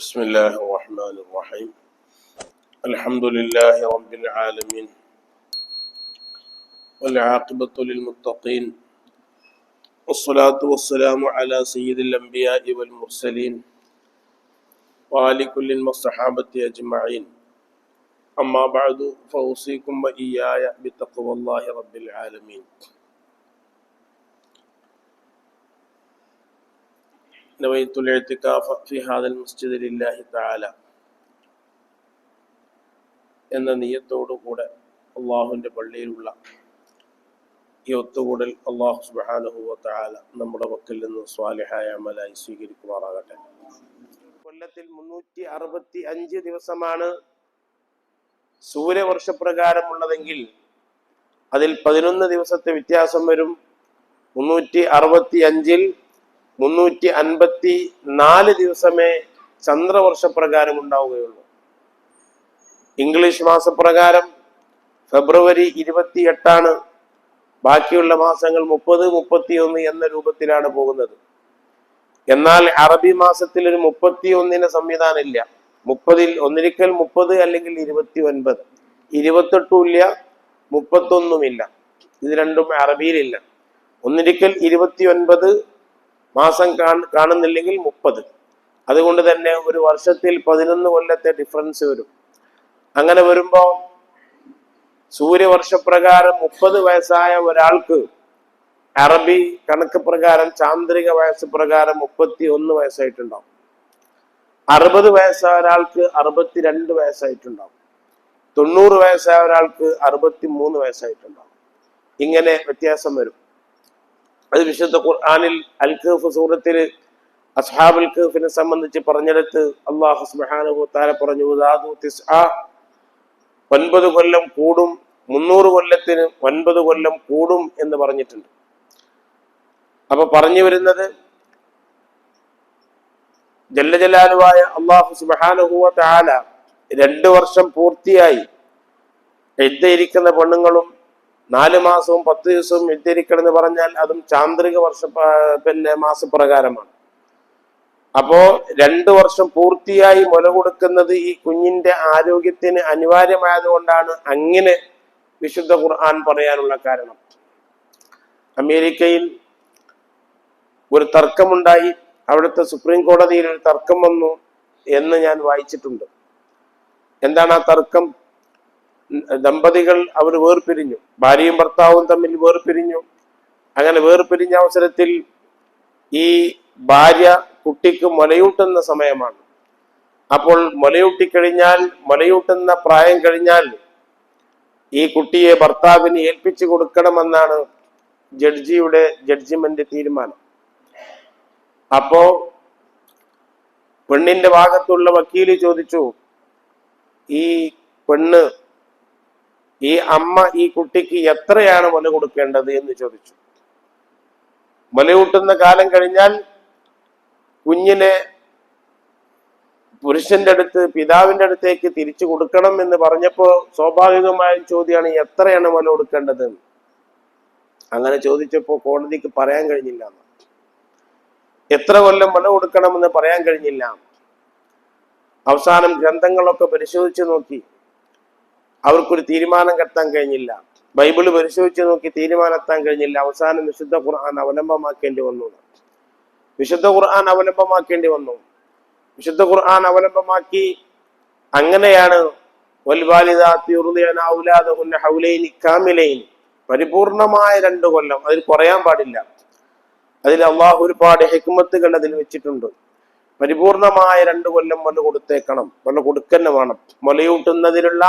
بسم الله الرحمن الرحيم الحمد لله رب العالمين والعاقبة للمتقين والصلاة والسلام على سيد الأنبياء والمرسلين وآل كل والصحابة أجمعين أما بعد فأوصيكم وإياي بتقوى الله رب العالمين. نويت الاعتكاف في هذا المسجد لله تعالى എന്ന നിയ്യത്തോടുകൂടെ അള്ളാഹുവിൻ്റെ പള്ളിയിലുള്ള ഈ ഒത്തുകൂടൽ അള്ളാഹു സുബ്ഹാനഹു വ തആല നമ്മുടെ പക്കൽ നിന്ന് സ്വാലിഹായ അമലായി സ്വീകരിക്കുമാറാകട്ടെ. കൊല്ലത്തിൽ 365 ദിവസമാണ് സൂര്യവർഷപ്രകാരമുള്ളതെങ്കിൽ അതിൽ 11 ദിവസത്തെ വ്യത്യാസം വരും. 365-ൽ 354 ദിവസമേ ചന്ദ്രവർഷപ്രകാരം ഉണ്ടാവുകയുള്ളൂ. ഇംഗ്ലീഷ് മാസപ്രകാരം ഫെബ്രുവരി 28 ബാക്കിയുള്ള മാസങ്ങൾ 30, 31 എന്ന രൂപത്തിലാണ് പോകുന്നത്. എന്നാൽ അറബി മാസത്തിൽ ഒരു 31 സംവിധാനമില്ല. 30-ൽ ഒന്നിരിക്കൽ 30 അല്ലെങ്കിൽ 29, 28 ഇല്ല, 31 ഇത് രണ്ടും അറബിയിലില്ല. ഒന്നിരിക്കൽ 29 മാസം കാണുന്നില്ലെങ്കിൽ 30. അതുകൊണ്ട് തന്നെ ഒരു വർഷത്തിൽ 11 കൊല്ലത്തെ ഡിഫറൻസ് വരും. അങ്ങനെ വരുമ്പോ സൂര്യവർഷപ്രകാരം 30 വയസ്സായ ഒരാൾക്ക് അറബി കണക്ക് പ്രകാരം ചാന്ദ്രിക വയസ്സ് പ്രകാരം 31 വയസ്സായിട്ടുണ്ടാവും. 60 വയസ്സായ ഒരാൾക്ക് 62 വയസ്സായിട്ടുണ്ടാവും. 90 വയസ്സായ ഒരാൾക്ക് 63 വയസ്സായിട്ടുണ്ടാവും. ഇങ്ങനെ വ്യത്യാസം വരും. അത് വിശുദ്ധ ഖുർആനിൽ അൽ കഹ്ഫ് സൂറത്തിൽ അസ്ഹാബുൽ കഹ്ഫിനെ സംബന്ധിച്ച് പറഞ്ഞെടുത്ത് അല്ലാഹു സുബ്ഹാനഹു വ തആല പറഞ്ഞു, 9 കൊല്ലം കൂടും, 300 കൊല്ലത്തിന് 9 കൊല്ലം കൂടും എന്ന് പറഞ്ഞിട്ടുണ്ട്. അപ്പൊ പറഞ്ഞു വരുന്നത് ജല്ല ജലാലുവായ അല്ലാഹു സുബ്ഹാനഹു വ തആല 2 വർഷം പൂർത്തിയായി ഇദ്ദയിരിക്കുന്ന പെണ്ണുങ്ങളും 4 മാസവും 10 ദിവസവും ഇദ്ദയിരിക്കണം എന്ന് പറഞ്ഞാൽ അതും ചാന്ദ്രിക മാസപ്രകാരമാണ്. അപ്പോ 2 വർഷം പൂർത്തിയായി മുല കൊടുക്കുന്നത് ഈ കുഞ്ഞിന്റെ ആരോഗ്യത്തിന് അനിവാര്യമായതുകൊണ്ടാണ് അങ്ങനെ വിശുദ്ധ ഖുർആൻ പറയാനുള്ള കാരണം. അമേരിക്കയിൽ ഒരു തർക്കമുണ്ടായി. അവിടുത്തെ സുപ്രീം കോടതിയിൽ ഒരു തർക്കം വന്നു എന്ന് ഞാൻ വായിച്ചിട്ടുണ്ട്. എന്താണ് ആ തർക്കം? ദമ്പതികൾ അവർ വേർപിരിഞ്ഞു, ഭാര്യയും ഭർത്താവും തമ്മിൽ വേർപിരിഞ്ഞു. അങ്ങനെ വേർപിരിഞ്ഞ അവസരത്തിൽ ഈ ഭാര്യ കുട്ടിക്ക് മുലയൂട്ടുന്ന സമയമാണ്. അപ്പോൾ മുലയൂട്ടുന്ന പ്രായം കഴിഞ്ഞാൽ ഈ കുട്ടിയെ ഭർത്താവിന് ഏൽപ്പിച്ചു കൊടുക്കണമെന്നാണ് ജഡ്ജിയുടെ ജഡ്ജിമെന്റ് തീരുമാനം. അപ്പോ പെണ്ണിന്റെ ഭാഗത്തുള്ള വക്കീല് ചോദിച്ചു, ഈ പെണ്ണ്, ഈ അമ്മ ഈ കുട്ടിക്ക് എത്രയാണ് മുല കൊടുക്കേണ്ടത് എന്ന് ചോദിച്ചു. മുലയൂട്ടുന്ന കാലം കഴിഞ്ഞാൽ കുഞ്ഞിനെ പുരുഷന്റെ അടുത്ത്, പിതാവിന്റെ അടുത്തേക്ക് തിരിച്ചു കൊടുക്കണം എന്ന് പറഞ്ഞപ്പോ സ്വാഭാവികമായ ചോദ്യമാണ്, എത്രയാണ് മുല കൊടുക്കേണ്ടത്? അങ്ങനെ ചോദിച്ചപ്പോ കോടതിക്ക് പറയാൻ കഴിഞ്ഞില്ല. എത്ര കൊല്ലം മുല കൊടുക്കണമെന്ന് പറയാൻ കഴിഞ്ഞില്ല. അവസാനം ഗ്രന്ഥങ്ങളൊക്കെ പരിശോധിച്ച് നോക്കി, അവർക്കൊരു തീരുമാനം കെട്ടാൻ കഴിഞ്ഞില്ല. ബൈബിള് പരിശോധിച്ച് നോക്കി തീരുമാനത്താൻ കഴിഞ്ഞില്ല. അവസാനം വിശുദ്ധ ഖുർആൻ അവലംബമാക്കേണ്ടി വന്നു. വിശുദ്ധ ഖുർആൻ അവലംബമാക്കി അങ്ങനെയാണ് പരിപൂർണമായ 2 കൊല്ലം, അതിൽ കുറയാൻ പാടില്ല. അതിൽ അള്ളാഹു ഒരുപാട് ഹിക്മത്തുകൾ അതിൽ വെച്ചിട്ടുണ്ട്. പരിപൂർണമായ 2 കൊല്ലം മുല കൊടുത്തേക്കണം, മുല കൊടുക്കന്നെ വേണം. മുലയൂട്ടുന്നതിലുള്ള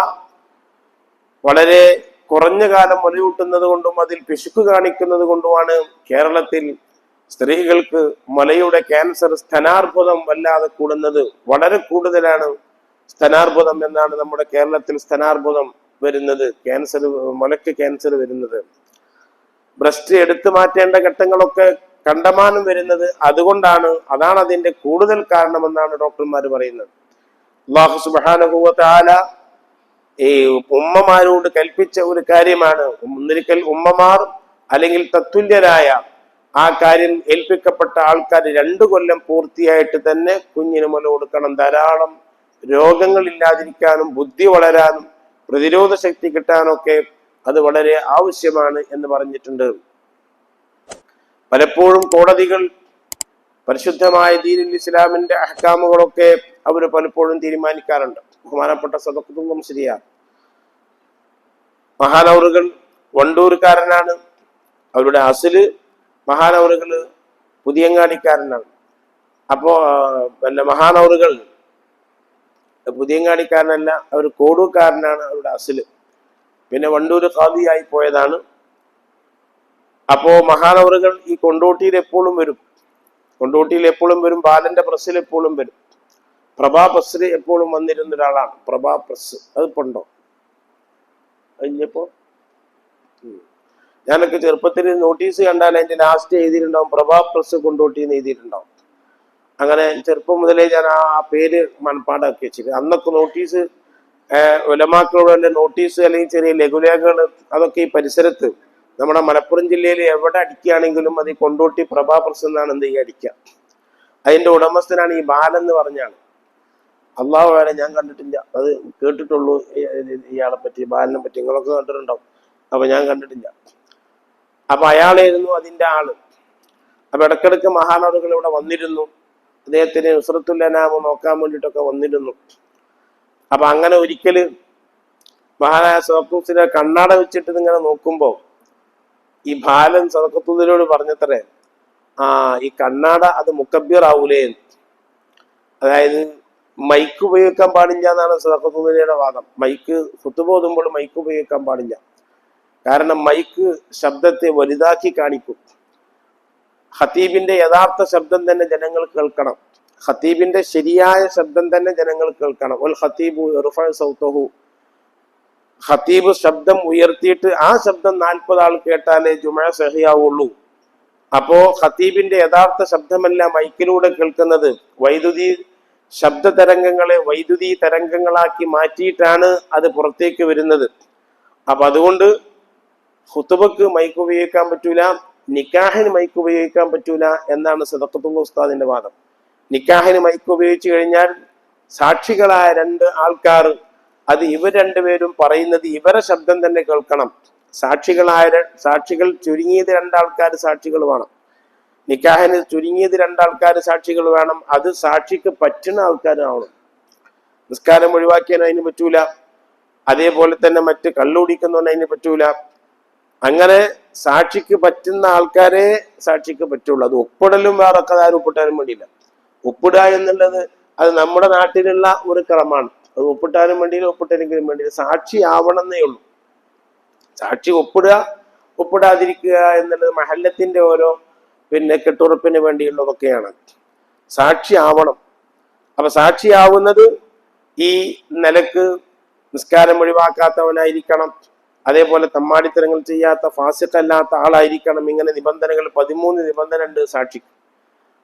വളരെ കുറഞ്ഞ കാലം മുലയൂട്ടുന്നത് കൊണ്ടും അതിൽ പിശുക്ക് കാണിക്കുന്നത് കൊണ്ടുമാണ് കേരളത്തിൽ സ്ത്രീകൾക്ക് മുലയുടെ ക്യാൻസർ, സ്തനാർബുദം വല്ലാതെ കൂടുന്നത്. വളരെ കൂടുതലാണ് സ്തനാർബുദം എന്നാണ് നമ്മുടെ കേരളത്തിൽ സ്തനാർബുദം വരുന്നത്, മുലയ്ക്ക് ക്യാൻസർ വരുന്നത്. ബ്രസ്റ്റ് എടുത്തു മാറ്റേണ്ട ഘട്ടങ്ങളൊക്കെ കണ്ടമാനം വരുന്നത് അതാണ് അതിന്റെ കൂടുതൽ കാരണമെന്നാണ് ഡോക്ടർമാർ പറയുന്നത്. അല്ലാഹു സുബ്ഹാനഹു വ തആല ഈ ഉമ്മമാരോട് കൽപ്പിച്ച ഒരു കാര്യമാണ്. ഒന്നിരിക്കൽ ഉമ്മമാർ അല്ലെങ്കിൽ തത്തുല്യരായ ആ കാര്യം ഏൽപ്പിക്കപ്പെട്ട ആൾക്കാർ 2 കൊല്ലം പൂർത്തിയായിട്ട് തന്നെ കുഞ്ഞിന് മുല കൊടുക്കണം. ധാരാളം രോഗങ്ങൾ ഇല്ലാതിരിക്കാനും ബുദ്ധി വളരാനും പ്രതിരോധ ശക്തി കിട്ടാനൊക്കെ അത് വളരെ ആവശ്യമാണ് എന്ന് പറഞ്ഞിട്ടുണ്ട്. പലപ്പോഴും കോടതികൾ പരിശുദ്ധമായ ദീനുൽ ഇസ്ലാമിന്റെ അഹ്കാമുകളൊക്കെ അവർ പലപ്പോഴും തീരുമാനിക്കാറുണ്ട്. ബഹുമാനപ്പെട്ട സദഖത്തുൽ മുസ്ലിയാർ മഹാനവറുകൾ വണ്ടൂർക്കാരനാണ്. അവരുടെ അസല് മഹാനവറുകള് പുതിയങ്ങാടിക്കാരനാണ്. അപ്പോ മഹാനവറുകൾ പുതിയങ്ങാടിക്കാരനല്ല, അവർ കോടൂക്കാരനാണ് അവരുടെ അസല്. പിന്നെ വണ്ടൂര് ഖാദിയായി പോയതാണ്. അപ്പോ മഹാനവറുകൾ ഈ കൊണ്ടോട്ടിയിൽ എപ്പോഴും വരും. ബാലന്റെ പ്രസ്സിൽ എപ്പോഴും വരും. പ്രഭാ പ്രസ്സിൽ എപ്പോഴും വന്നിരുന്ന ഒരാളാണ്. പ്രഭാ പ്രസ് അത് പണ്ടോ കഴിഞ്ഞപ്പോ ഞാനൊക്കെ ചെറുപ്പത്തിൽ നോട്ടീസ് കണ്ടാൽ അതിന്റെ ലാസ്റ്റ് എഴുതിയിട്ടുണ്ടാവും പ്രഭാ പ്രസ് കൊണ്ടോട്ടി എന്ന് എഴുതിയിട്ടുണ്ടാവും. അങ്ങനെ ചെറുപ്പം മുതലേ ഞാൻ ആ പേര് മനപ്പാടാക്കി വെച്ചിട്ട് അന്നൊക്കെ നോട്ടീസ് ഉലമാക്കളോട് തന്നെ നോട്ടീസ് അല്ലെങ്കിൽ ചെറിയ ലഘുലേഖകൾ അതൊക്കെ ഈ പരിസരത്ത് നമ്മുടെ മലപ്പുറം ജില്ലയിൽ എവിടെ അടിക്കുകയാണെങ്കിലും അത് ഈ കൊണ്ടോട്ടി പ്രഭാ പ്രസ് എന്നാണ് എന്ത് ചെയ്യുക അടിക്കുക. അതിന്റെ ഉടമസ്ഥനാണ് ഈ ബാലെന്ന് പറഞ്ഞാണ്. അള്ളാഹു വേറെ ഞാൻ കണ്ടിട്ടില്ല, അത് കേട്ടിട്ടുള്ളൂ ഇയാളെ പറ്റി, ബാലിനെ പറ്റി. നിങ്ങളൊക്കെ കണ്ടിട്ടുണ്ടാവും, അപ്പൊ ഞാൻ കണ്ടിട്ടില്ല. അപ്പൊ അയാളായിരുന്നു അതിന്റെ ആള്. അപ്പൊ ഇടക്കിടക്ക് മഹാനവറുകൾ ഇവിടെ വന്നിരുന്നു. അദ്ദേഹത്തിന് നുസ്രത്തുൽ അനാമ നോക്കാൻ വേണ്ടിയിട്ടൊക്കെ വന്നിരുന്നു. അപ്പൊ അങ്ങനെ ഒരിക്കല് മഹാനായ സദഖത്തുസിനെ കണ്ണാട വെച്ചിട്ട് ഇങ്ങനെ നോക്കുമ്പോ ഈ ബാലൻ സദഖത്തുസിനോട് പറഞ്ഞത്രേ, ഈ കണ്ണാട അത് മുക്കബ്ബിറാവൂലേ, അതായത് മൈക്ക് ഉപയോഗിക്കാൻ പാടില്ല എന്നാണ് സദഖത്തുസിന്റെ വാദം. മൈക്ക് ഖുതുബ ഓതുമ്പോൾ മൈക്ക് ഉപയോഗിക്കാൻ പാടില്ല. കാരണം മൈക്ക് ശബ്ദത്തെ വലുതാക്കി കാണിക്കും. ഖതീബിന്റെ യഥാർത്ഥ ശബ്ദം തന്നെ ജനങ്ങൾ കേൾക്കണം. ഖതീബിന്റെ ശരിയായ ശബ്ദം തന്നെ ജനങ്ങൾ കേൾക്കണം. വൽ ഖതീബു യർഫഉ സൗതഹു, ഖതീബ് ശബ്ദം ഉയർത്തിയിട്ട് ആ ശബ്ദം 40 ആൾ കേട്ടാലേ ജുമുഅ സഹിയാവുള്ളൂ. അപ്പോ ഖതീബിന്റെ യഥാർത്ഥ ശബ്ദമല്ല മൈക്കിലൂടെ കേൾക്കുന്നത്. വൈദ്യുതി ശബ്ദ തരംഗങ്ങളെ വൈദ്യുതി തരംഗങ്ങളാക്കി മാറ്റിയിട്ടാണ് അത് പുറത്തേക്ക് വരുന്നത്. അപ്പൊ അതുകൊണ്ട് ഖുതുബക്ക് മൈക്ക് ഉപയോഗിക്കാൻ പറ്റൂല, നിക്കാഹിന് മൈക്ക് ഉപയോഗിക്കാൻ പറ്റൂല എന്നാണ് സദഖത്തുൽ ഉസ്താദിന്റെ വാദം. നിക്കാഹിന് മൈക്ക് ഉപയോഗിച്ചു കഴിഞ്ഞാൽ സാക്ഷികളായ 2 ആൾക്കാർ അത് ഇവർ 2 പേരും പറയുന്നത് ഇവരെ ശബ്ദം തന്നെ കേൾക്കണം. സാക്ഷികൾ ചുരുങ്ങിയത് 2 ആൾക്കാർ സാക്ഷികൾ വേണം. നിക്കാഹിന് ചുരുങ്ങിയത് 2 ആൾക്കാർ സാക്ഷികൾ വേണം. അത് സാക്ഷിക്ക് പറ്റുന്ന ആൾക്കാരാവണം. നിസ്കാരം ഒഴിവാക്കിയാൽ അതിന് പറ്റൂല. അതേപോലെ തന്നെ മറ്റ് കള്ളുടിക്കുന്നവന് അതിന് പറ്റൂല. അങ്ങനെ സാക്ഷിക്ക് പറ്റുന്ന ആൾക്കാരെ സാക്ഷിക്ക് പറ്റുള്ളൂ. അത് ഒപ്പിടലും വേറെ ആരും ഒപ്പിട്ടാനും വേണ്ടിയില്ല. ഒപ്പിടുക എന്നുള്ളത് അത് നമ്മുടെ നാട്ടിലുള്ള ഒരു ക്രമമാണ്. അത് ഒപ്പിട്ടാനും വേണ്ടിയില്ല, ഒപ്പിട്ടെങ്കിലും വേണ്ടിയില്ല, സാക്ഷി ആവണമെന്നേ ഉള്ളൂ. സാക്ഷി ഒപ്പിടാതിരിക്കുക എന്നുള്ളത് മഹല്ലത്തിന്റെ ഓരോ കെട്ടുറപ്പിന് വേണ്ടിയുള്ളതൊക്കെയാണ്. സാക്ഷി ആവണം. അപ്പൊ സാക്ഷി ആവുന്നത് ഈ നിലക്ക് നിസ്കാരം ഒഴിവാക്കാത്തവനായിരിക്കണം. അതേപോലെ തമ്മാടിത്തരങ്ങൾ ചെയ്യാത്ത ഫാസിഖല്ലാത്ത ആളായിരിക്കണം. ഇങ്ങനെ നിബന്ധനകൾ 13 നിബന്ധന ഉണ്ട് സാക്ഷിക്ക്.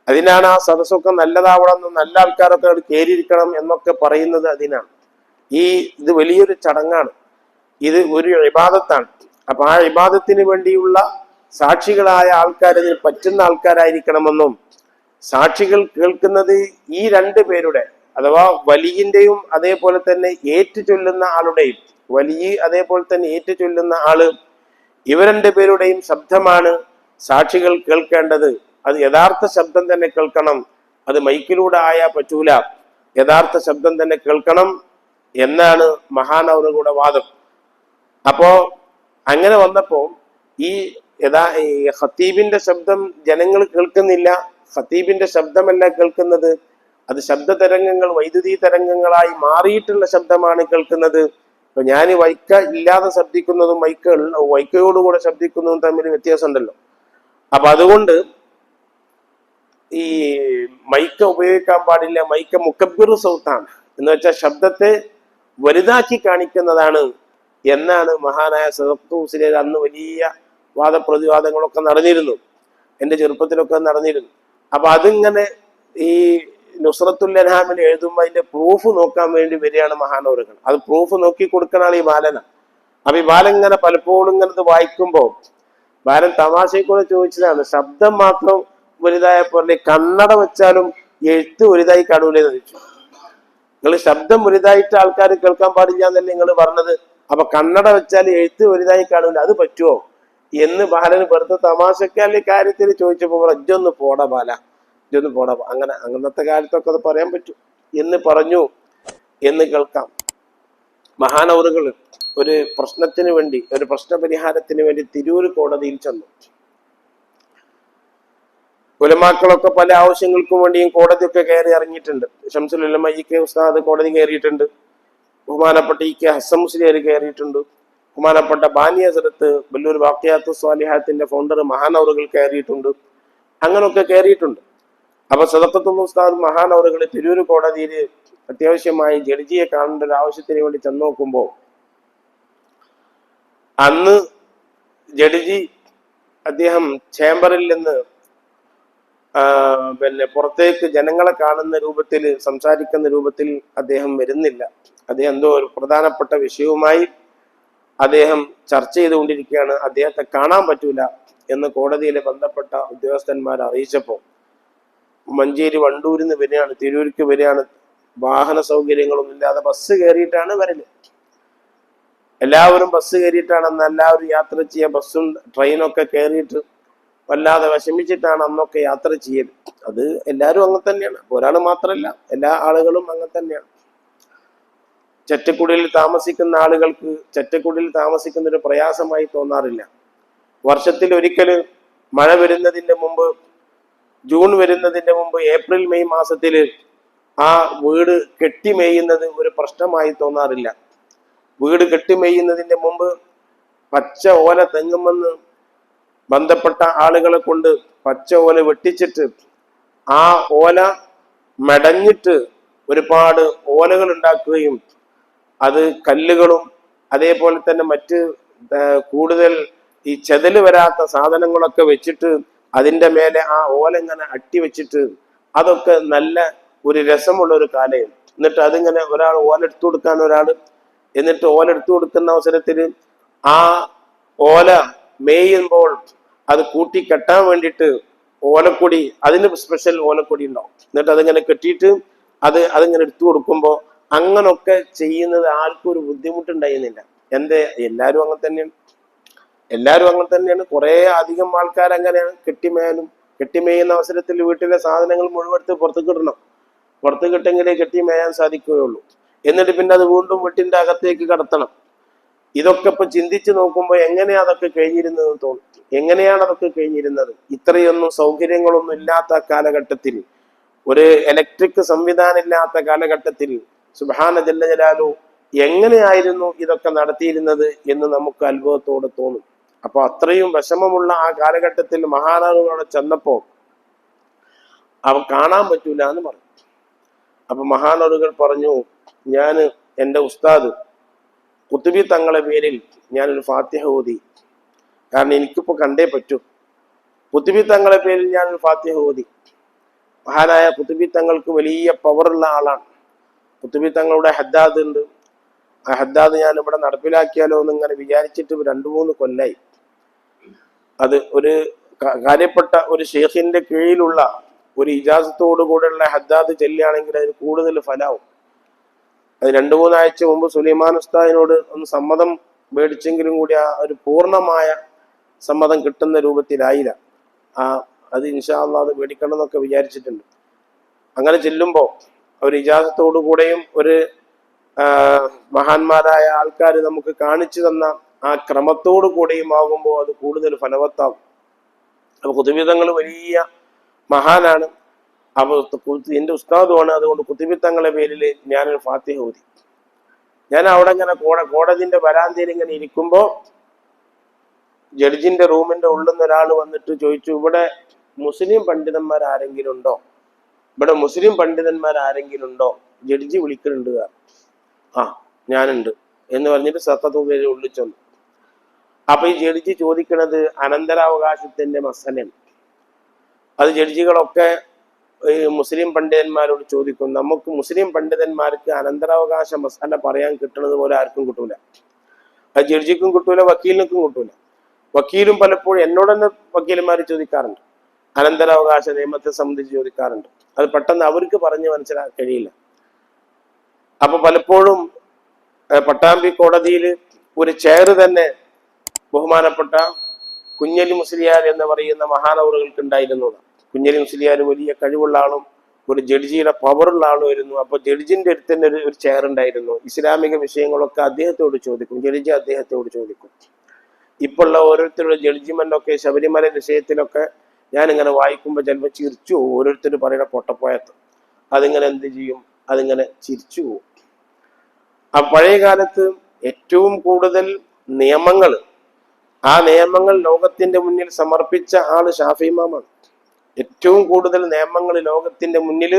അതിനാണ് ആ സദസ്സൊക്കെ നല്ലതാവണം എന്നും നല്ല ആൾക്കാരൊക്കെ അവിടെ കയറിയിരിക്കണം എന്നൊക്കെ പറയുന്നത്. അതിനാണ് ഇത് വലിയൊരു ചടങ്ങാണ്. ഇത് ഒരു ഇബാദത്താണ്. അപ്പൊ ആ ഇബാദത്തിന് വേണ്ടിയുള്ള സാക്ഷികളായ ആൾക്കാർ ഇതിന് പറ്റുന്ന ആൾക്കാരായിരിക്കണമെന്നും സാക്ഷികൾ കേൾക്കുന്നത് ഈ 2 പേരുടെ അഥവാ വലിയിന്റെയും അതേപോലെ തന്നെ ഏറ്റു ചൊല്ലുന്ന ആളുടെയും, വലിയ അതേപോലെ തന്നെ ഏറ്റു ചൊല്ലുന്ന ആള്, ഇവർ 2 പേരുടെയും ശബ്ദമാണ് സാക്ഷികൾ കേൾക്കേണ്ടത്. അത് യഥാർത്ഥ ശബ്ദം തന്നെ കേൾക്കണം. അത് മൈക്കിലൂടെ ആയാൽ പറ്റൂല, യഥാർത്ഥ ശബ്ദം തന്നെ കേൾക്കണം എന്നാണ് മഹാനവറുകളുടെ വാദം. അപ്പോ അങ്ങനെ വന്നപ്പോ ഈ ഖതീബിന്റെ ശബ്ദം ജനങ്ങൾ കേൾക്കുന്നില്ല. ഖതീബിന്റെ ശബ്ദമല്ല കേൾക്കുന്നത്, അത് ശബ്ദ തരംഗങ്ങൾ വൈദ്യുതി തരംഗങ്ങളായി മാറിയിട്ടുള്ള ശബ്ദമാണ് കേൾക്കുന്നത്. ഇപ്പൊ ഞാൻ വൈക്ക ഇല്ലാതെ ശബ്ദിക്കുന്നതും വൈക്കയോടുകൂടെ ശബ്ദിക്കുന്നതും തമ്മിൽ വ്യത്യാസമുണ്ടല്ലോ. അപ്പൊ അതുകൊണ്ട് ഈ മൈക്ക ഉപയോഗിക്കാൻ പാടില്ല. മൈക്ക മുക്കബ്ബിറു സൗത്താണ്, എന്ന് വെച്ചാൽ ശബ്ദത്തെ വലുതാക്കി കാണിക്കുന്നതാണ് എന്നാണ് മഹാനായ സദഖത്തുസിലെ അന്ന് വലിയ വാദപ്രതിവാദങ്ങളൊക്കെ നടന്നിരുന്നു. എൻ്റെ ചെറുപ്പത്തിലൊക്കെ നടന്നിരുന്നു. അപ്പൊ അതിങ്ങനെ ഈ നുസ്രത്തുൽ അൻഹാമിൽ എഴുതുമ്പോൾ അതിന്റെ പ്രൂഫ് നോക്കാൻ വേണ്ടി വരികയാണ് മഹാനവറുകൾ. അത് പ്രൂഫ് നോക്കി കൊടുക്കണ ആൾ ഈ ബാലന. അപ്പൊ ഈ ബാലൻ ഇങ്ങനെ പലപ്പോഴും ഇങ്ങനെ വായിക്കുമ്പോൾ ബാലൻ തമാശയെക്കൂടെ ചോദിച്ചതാണ്, ശബ്ദം മാത്രം വലുതായപ്പോലെ കണ്ണട വെച്ചാലും എഴുത്ത് വലുതായി കാണൂലെന്ന് ചോദിച്ചു. നിങ്ങൾ ശബ്ദം വലുതായിട്ട് ആൾക്കാർ കേൾക്കാൻ പാടില്ല എന്നല്ലേ നിങ്ങൾ പറഞ്ഞത്, അപ്പൊ കണ്ണട വെച്ചാൽ എഴുത്ത് വലുതായി കാണൂല, അത് പറ്റുമോ എന്ന് ബാലന് വെറുതെ തമാശക്കാരുടെ കാര്യത്തിൽ ചോദിച്ചപ്പോ ഇജ്ജൊന്ന് പോടാ ബാല, ഇജ്ജൊന്ന് പോടാ, അങ്ങനെ അങ്ങനത്തെ കാലത്തൊക്കെ അത് പറയാൻ പറ്റും എന്ന് പറഞ്ഞു എന്ന് കേൾക്കാം. മഹാനവറുകൾ ഒരു പ്രശ്നത്തിന് വേണ്ടി, ഒരു പ്രശ്നപരിഹാരത്തിന് വേണ്ടി തിരൂർ കോടതിയിൽ ചെന്നു. ഉലമാക്കളൊക്കെ പല ആവശ്യങ്ങൾക്കും വേണ്ടിയും കോടതിയൊക്കെ കയറി ഇറങ്ങിയിട്ടുണ്ട്. ശംസുൽ ഉലമ ഇ.കെ. ഉസ്താദ് കോടതി കയറിയിട്ടുണ്ട്, ബഹുമാനപ്പെട്ട ഇ.കെ. ഹസൻ മുസ്ലിയാർ കയറിയിട്ടുണ്ട്, ബഹുമാനപ്പെട്ട ബാനി ഹസ്രത്ത് ബല്ലൂർ ബാഖിയാത്തു സ്വാലിഹാത്തിന്റെ ഫൗണ്ടർ മഹാനവറുകൾ കയറിയിട്ടുണ്ട്, അങ്ങനൊക്കെ കയറിയിട്ടുണ്ട്. അപ്പൊ സദഖത്തുൽ ഉസ്താദ് മഹാനവറുകൾ തിരൂർ കോടതിയിൽ അത്യാവശ്യമായി ജഡ്ജിയെ കാണേണ്ട ഒരു ആവശ്യത്തിന് വേണ്ടി ചെന്ന് നോക്കുമ്പോൾ അന്ന് ജഡ്ജി അദ്ദേഹം ചേംബറിൽ നിന്ന് പുറത്തേക്ക് ജനങ്ങളെ കാണുന്ന രൂപത്തിൽ, സംസാരിക്കുന്ന രൂപത്തിൽ അദ്ദേഹം വരുന്നില്ല. അദ്ദേഹം എന്തോ ഒരു പ്രധാനപ്പെട്ട വിഷയവുമായി അദ്ദേഹം ചർച്ച ചെയ്തുകൊണ്ടിരിക്കുകയാണ്, അദ്ദേഹത്തെ കാണാൻ പറ്റൂല എന്ന് കോടതിയിലെ ബന്ധപ്പെട്ട ഉദ്യോഗസ്ഥന്മാർ അറിയിച്ചപ്പോൾ മഞ്ചേരി വണ്ടൂരിൽ നിന്ന് വരികയാണ്, തിരൂർക്ക് വരികയാണ്. വാഹന സൗകര്യങ്ങളൊന്നും ഇല്ലാതെ ബസ് കയറിയിട്ടാണ് വരല്. എല്ലാവരും ബസ് കയറിയിട്ടാണ് അന്ന് എല്ലാവരും യാത്ര ചെയ്യുക. ബസ്സും ട്രെയിനൊക്കെ കയറിയിട്ട് വല്ലാതെ വിഷമിച്ചിട്ടാണ് അന്നൊക്കെ യാത്ര ചെയ്യൽ. അത് എല്ലാവരും അങ്ങനെ തന്നെയാണ്, ഒരാൾ മാത്രമല്ല, എല്ലാ ആളുകളും അങ്ങനെ തന്നെയാണ്. ചെറ്റക്കുടിയിൽ താമസിക്കുന്ന ആളുകൾക്ക് ചെറ്റക്കുടിയിൽ താമസിക്കുന്ന ഒരു പ്രയാസമായി തോന്നാറില്ല. വർഷത്തിൽ ഒരിക്കൽ മഴ വരുന്നതിന്റെ മുമ്പ്, ജൂൺ വരുന്നതിന്റെ മുമ്പ് ഏപ്രിൽ മെയ് മാസത്തിൽ ആ വീട് കെട്ടിമേയുന്നത് ഒരു പ്രശ്നമായി തോന്നാറില്ല. വീട് കെട്ടിമേയുന്നതിന്റെ മുമ്പ് പച്ച ഓല തെങ്ങുമെന്ന് ബന്ധപ്പെട്ട ആളുകളെ കൊണ്ട് പച്ച ഓല വെട്ടിച്ചിട്ട് ആ ഓല മെടഞ്ഞിട്ട് ഒരുപാട് ഓലകൾ ഉണ്ടാക്കുകയും അത് കല്ലുകളും അതേപോലെ തന്നെ മറ്റ് കൂടുതൽ ഈ ചെതല് വരാത്ത സാധനങ്ങളൊക്കെ വെച്ചിട്ട് അതിൻ്റെ മേലെ ആ ഓല ഇങ്ങനെ അട്ടി വെച്ചിട്ട് അതൊക്കെ നല്ല ഒരു രസമുള്ള ഒരു കാലയും. എന്നിട്ട് അതിങ്ങനെ ഒരാൾ ഓലെടുത്തു കൊടുക്കാൻ ഒരാൾ, എന്നിട്ട് ഓലെടുത്തു കൊടുക്കുന്ന അവസരത്തിൽ ആ ഓല മേയുമ്പോൾ അത് കൂട്ടി കെട്ടാൻ വേണ്ടിയിട്ട് ഓലക്കൊടി, അതിന് സ്പെഷ്യൽ ഓലക്കൊടി ഉണ്ടാവും. എന്നിട്ട് അതിങ്ങനെ കെട്ടിയിട്ട് അതിങ്ങനെ എടുത്തു കൊടുക്കുമ്പോൾ അങ്ങനൊക്കെ ചെയ്യുന്നത് ആർക്കും ഒരു ബുദ്ധിമുട്ടുണ്ടായിരുന്നില്ല. എല്ലാവരും അങ്ങനെ തന്നെയാണ്. കുറെ അധികം ആൾക്കാർ അങ്ങനെയാണ്. കെട്ടിമേയുന്ന അവസരത്തിൽ വീട്ടിലെ സാധനങ്ങൾ മുഴുവൻ പുറത്ത് കിട്ടെങ്കിലേ കെട്ടിമേയാൻ സാധിക്കുകയുള്ളൂ. എന്നിട്ട് പിന്നെ അത് വീണ്ടും വീട്ടിന്റെ അകത്തേക്ക് കടത്തണം. ഇതൊക്കെ ഇപ്പൊ ചിന്തിച്ചു നോക്കുമ്പോൾ എങ്ങനെയാണ് അതൊക്കെ കഴിഞ്ഞിരുന്നത്? ഇത്രയൊന്നും സൗകര്യങ്ങളൊന്നും ഇല്ലാത്ത കാലഘട്ടത്തിൽ, ഒരു ഇലക്ട്രിക് സംവിധാനം ഇല്ലാത്ത കാലഘട്ടത്തിൽ സുബ്ഹാന ജല്ല ജലാലു എങ്ങനെയായിരുന്നു ഇതൊക്കെ നടത്തിയിരുന്നത് എന്ന് നമുക്ക് അത്ഭുതത്തോടെ തോന്നും. അപ്പൊ അത്രയും വിഷമമുള്ള ആ കാലഘട്ടത്തിൽ മഹാനവറുകളോട് ചെന്നപ്പോ അവ കാണാൻ പറ്റൂല എന്ന് പറഞ്ഞു. അപ്പൊ മഹാനവറുകൾ പറഞ്ഞു, എൻ്റെ ഉസ്താദ് ഖുതുബി തങ്ങളെ പേരിൽ ഞാനൊരു ഫാത്തിഹ ഓതി, കാരണം എനിക്കിപ്പോ കണ്ടേ പറ്റൂ. ഖുതുബി തങ്ങളെ പേരിൽ ഞാനൊരു ഫാത്തിഹ ഓതി. മഹാനായ ഖുതുബി തങ്ങൾക്ക് വലിയ പവറുള്ള ആളാണ്. ഖുതുബി തങ്ങളുടെ ഹദ്ദാദ് ഉണ്ട്. ആ ഹദ്ദാദ് ഞാൻ ഇവിടെ നടപ്പിലാക്കിയാലോ എന്ന് ഇങ്ങനെ വിചാരിച്ചിട്ട് 2-3 കൊല്ലായി. അത് ഒരു കാര്യപ്പെട്ട ഒരു ഷെയ്ഖിന്റെ കീഴിലുള്ള ഒരു ഇജാസത്തോടു കൂടെയുള്ള ഹദ്ദാദ് ചെല്ലുകയാണെങ്കിൽ അതിന് കൂടുതൽ ഫലാവും. അത് 2-3 ആഴ്ച മുമ്പ് സുലൈമാൻ ഉസ്താദിനോട് ഒന്ന് സമ്മതം മേടിച്ചെങ്കിലും കൂടി ആ ഒരു പൂർണ്ണമായ സമ്മതം കിട്ടുന്ന രൂപത്തിലായില്ല. അത് ഇൻഷാ അല്ലാഹ് അത് മേടിക്കണം എന്നൊക്കെ വിചാരിച്ചിട്ടുണ്ട്. അങ്ങനെ ചെല്ലുമ്പോൾ ഒരു ഇജാസത്തോടു കൂടെയും ഒരു മഹാന്മാരായ ആൾക്കാർ നമുക്ക് കാണിച്ചു തന്ന ആ ക്രമത്തോടു കൂടെയും ആകുമ്പോൾ അത് കൂടുതൽ ഫലവത്താവും. അപ്പൊ ഖുതുബി തങ്ങൾ വലിയ മഹാനാണ്. അപ്പൊ എൻ്റെ ഉസ്താദുമാണ്. അതുകൊണ്ട് ഖുതുബി തങ്ങളെ പേരിൽ ഞാനൊരു ഫാത്തിഹ ഓതി. ഞാൻ അവിടെ ഇങ്ങനെ കോടതിന്റെ വരാന്തയിൽ ഇങ്ങനെ ഇരിക്കുമ്പോ ജഡ്ജിന്റെ റൂമിന്റെ ഉള്ളിൽ നിന്ന് ഒരാൾ വന്നിട്ട് ചോദിച്ചു, ഇവിടെ മുസ്ലിം പണ്ഡിതന്മാർ ആരെങ്കിലും ഉണ്ടോ? ജഡ്ജി വിളിക്കുന്നുണ്ട്. ഞാനുണ്ട് എന്ന് പറഞ്ഞിട്ട് സത്തത്തുപേര് ഉള്ളിൽ ചെന്നു. അപ്പൊ ഈ ജഡ്ജി ചോദിക്കുന്നത് അനന്തരാവകാശത്തിന്റെ മസലയാണ്. അത് ജഡ്ജികളൊക്കെ മുസ്ലിം പണ്ഡിതന്മാരോട് ചോദിക്കും. നമുക്ക് മുസ്ലിം പണ്ഡിതന്മാർക്ക് അനന്തരാവകാശ മസാല പറയാൻ കിട്ടുന്നത് പോലെ ആർക്കും കിട്ടൂല. അത് ജഡ്ജിക്കും കിട്ടൂല, വക്കീലിനും കിട്ടൂല. വക്കീലും പലപ്പോഴും എന്നോട് തന്നെ വക്കീലന്മാർ ചോദിക്കാറുണ്ട്, അനന്തരാവകാശ നിയമത്തെ സംബന്ധിച്ച് ചോദിക്കാറുണ്ട്. അത് പെട്ടെന്ന് അവർക്ക് പറഞ്ഞ് മനസ്സിലാക്കാൻ കഴിയില്ല. അപ്പൊ പലപ്പോഴും പട്ടാമ്പി കോടതിയിൽ ഒരു ചെയർ തന്നെ ബഹുമാനപ്പെട്ട കുഞ്ഞലി മുസ്ലിയാർ എന്ന് പറയുന്ന മഹാനവറുകൾക്ക് ഉണ്ടായിരുന്നു. കുഞ്ഞലി മുസ്ലിയാർ വലിയ കഴിവുള്ള ആളും ഒരു ജഡ്ജിയുടെ പവറുള്ള ആളുമായിരുന്നു. അപ്പൊ ജഡ്ജിന്റെ അടുത്ത് തന്നെ ഒരു ചെയർ ഉണ്ടായിരുന്നു. ഇസ്ലാമിക വിഷയങ്ങളൊക്കെ അദ്ദേഹത്തോട് ചോദിക്കും, ജഡ്ജി അദ്ദേഹത്തോട് ചോദിക്കും. ഇപ്പോഴുള്ള ഓരോരുത്തരുടെ ജഡ്ജിമെന്റ് ഒക്കെ ശബരിമല വിഷയത്തിലൊക്കെ ഞാനിങ്ങനെ വായിക്കുമ്പോൾ ചിലപ്പോൾ ചിരിച്ചു പോകും. ഓരോരുത്തർ പറയുന്ന പൊട്ടപ്പോയത്ത് അതിങ്ങനെ എന്ത് ചെയ്യും, അതിങ്ങനെ ചിരിച്ചു പോകും. ആ പഴയ കാലത്ത് ഏറ്റവും കൂടുതൽ നിയമങ്ങൾ, ആ നിയമങ്ങൾ ലോകത്തിന്റെ മുന്നിൽ സമർപ്പിച്ച ആള് ഷാഫി ഇമാമാണ്. ഏറ്റവും കൂടുതൽ നിയമങ്ങൾ ലോകത്തിന്റെ മുന്നിൽ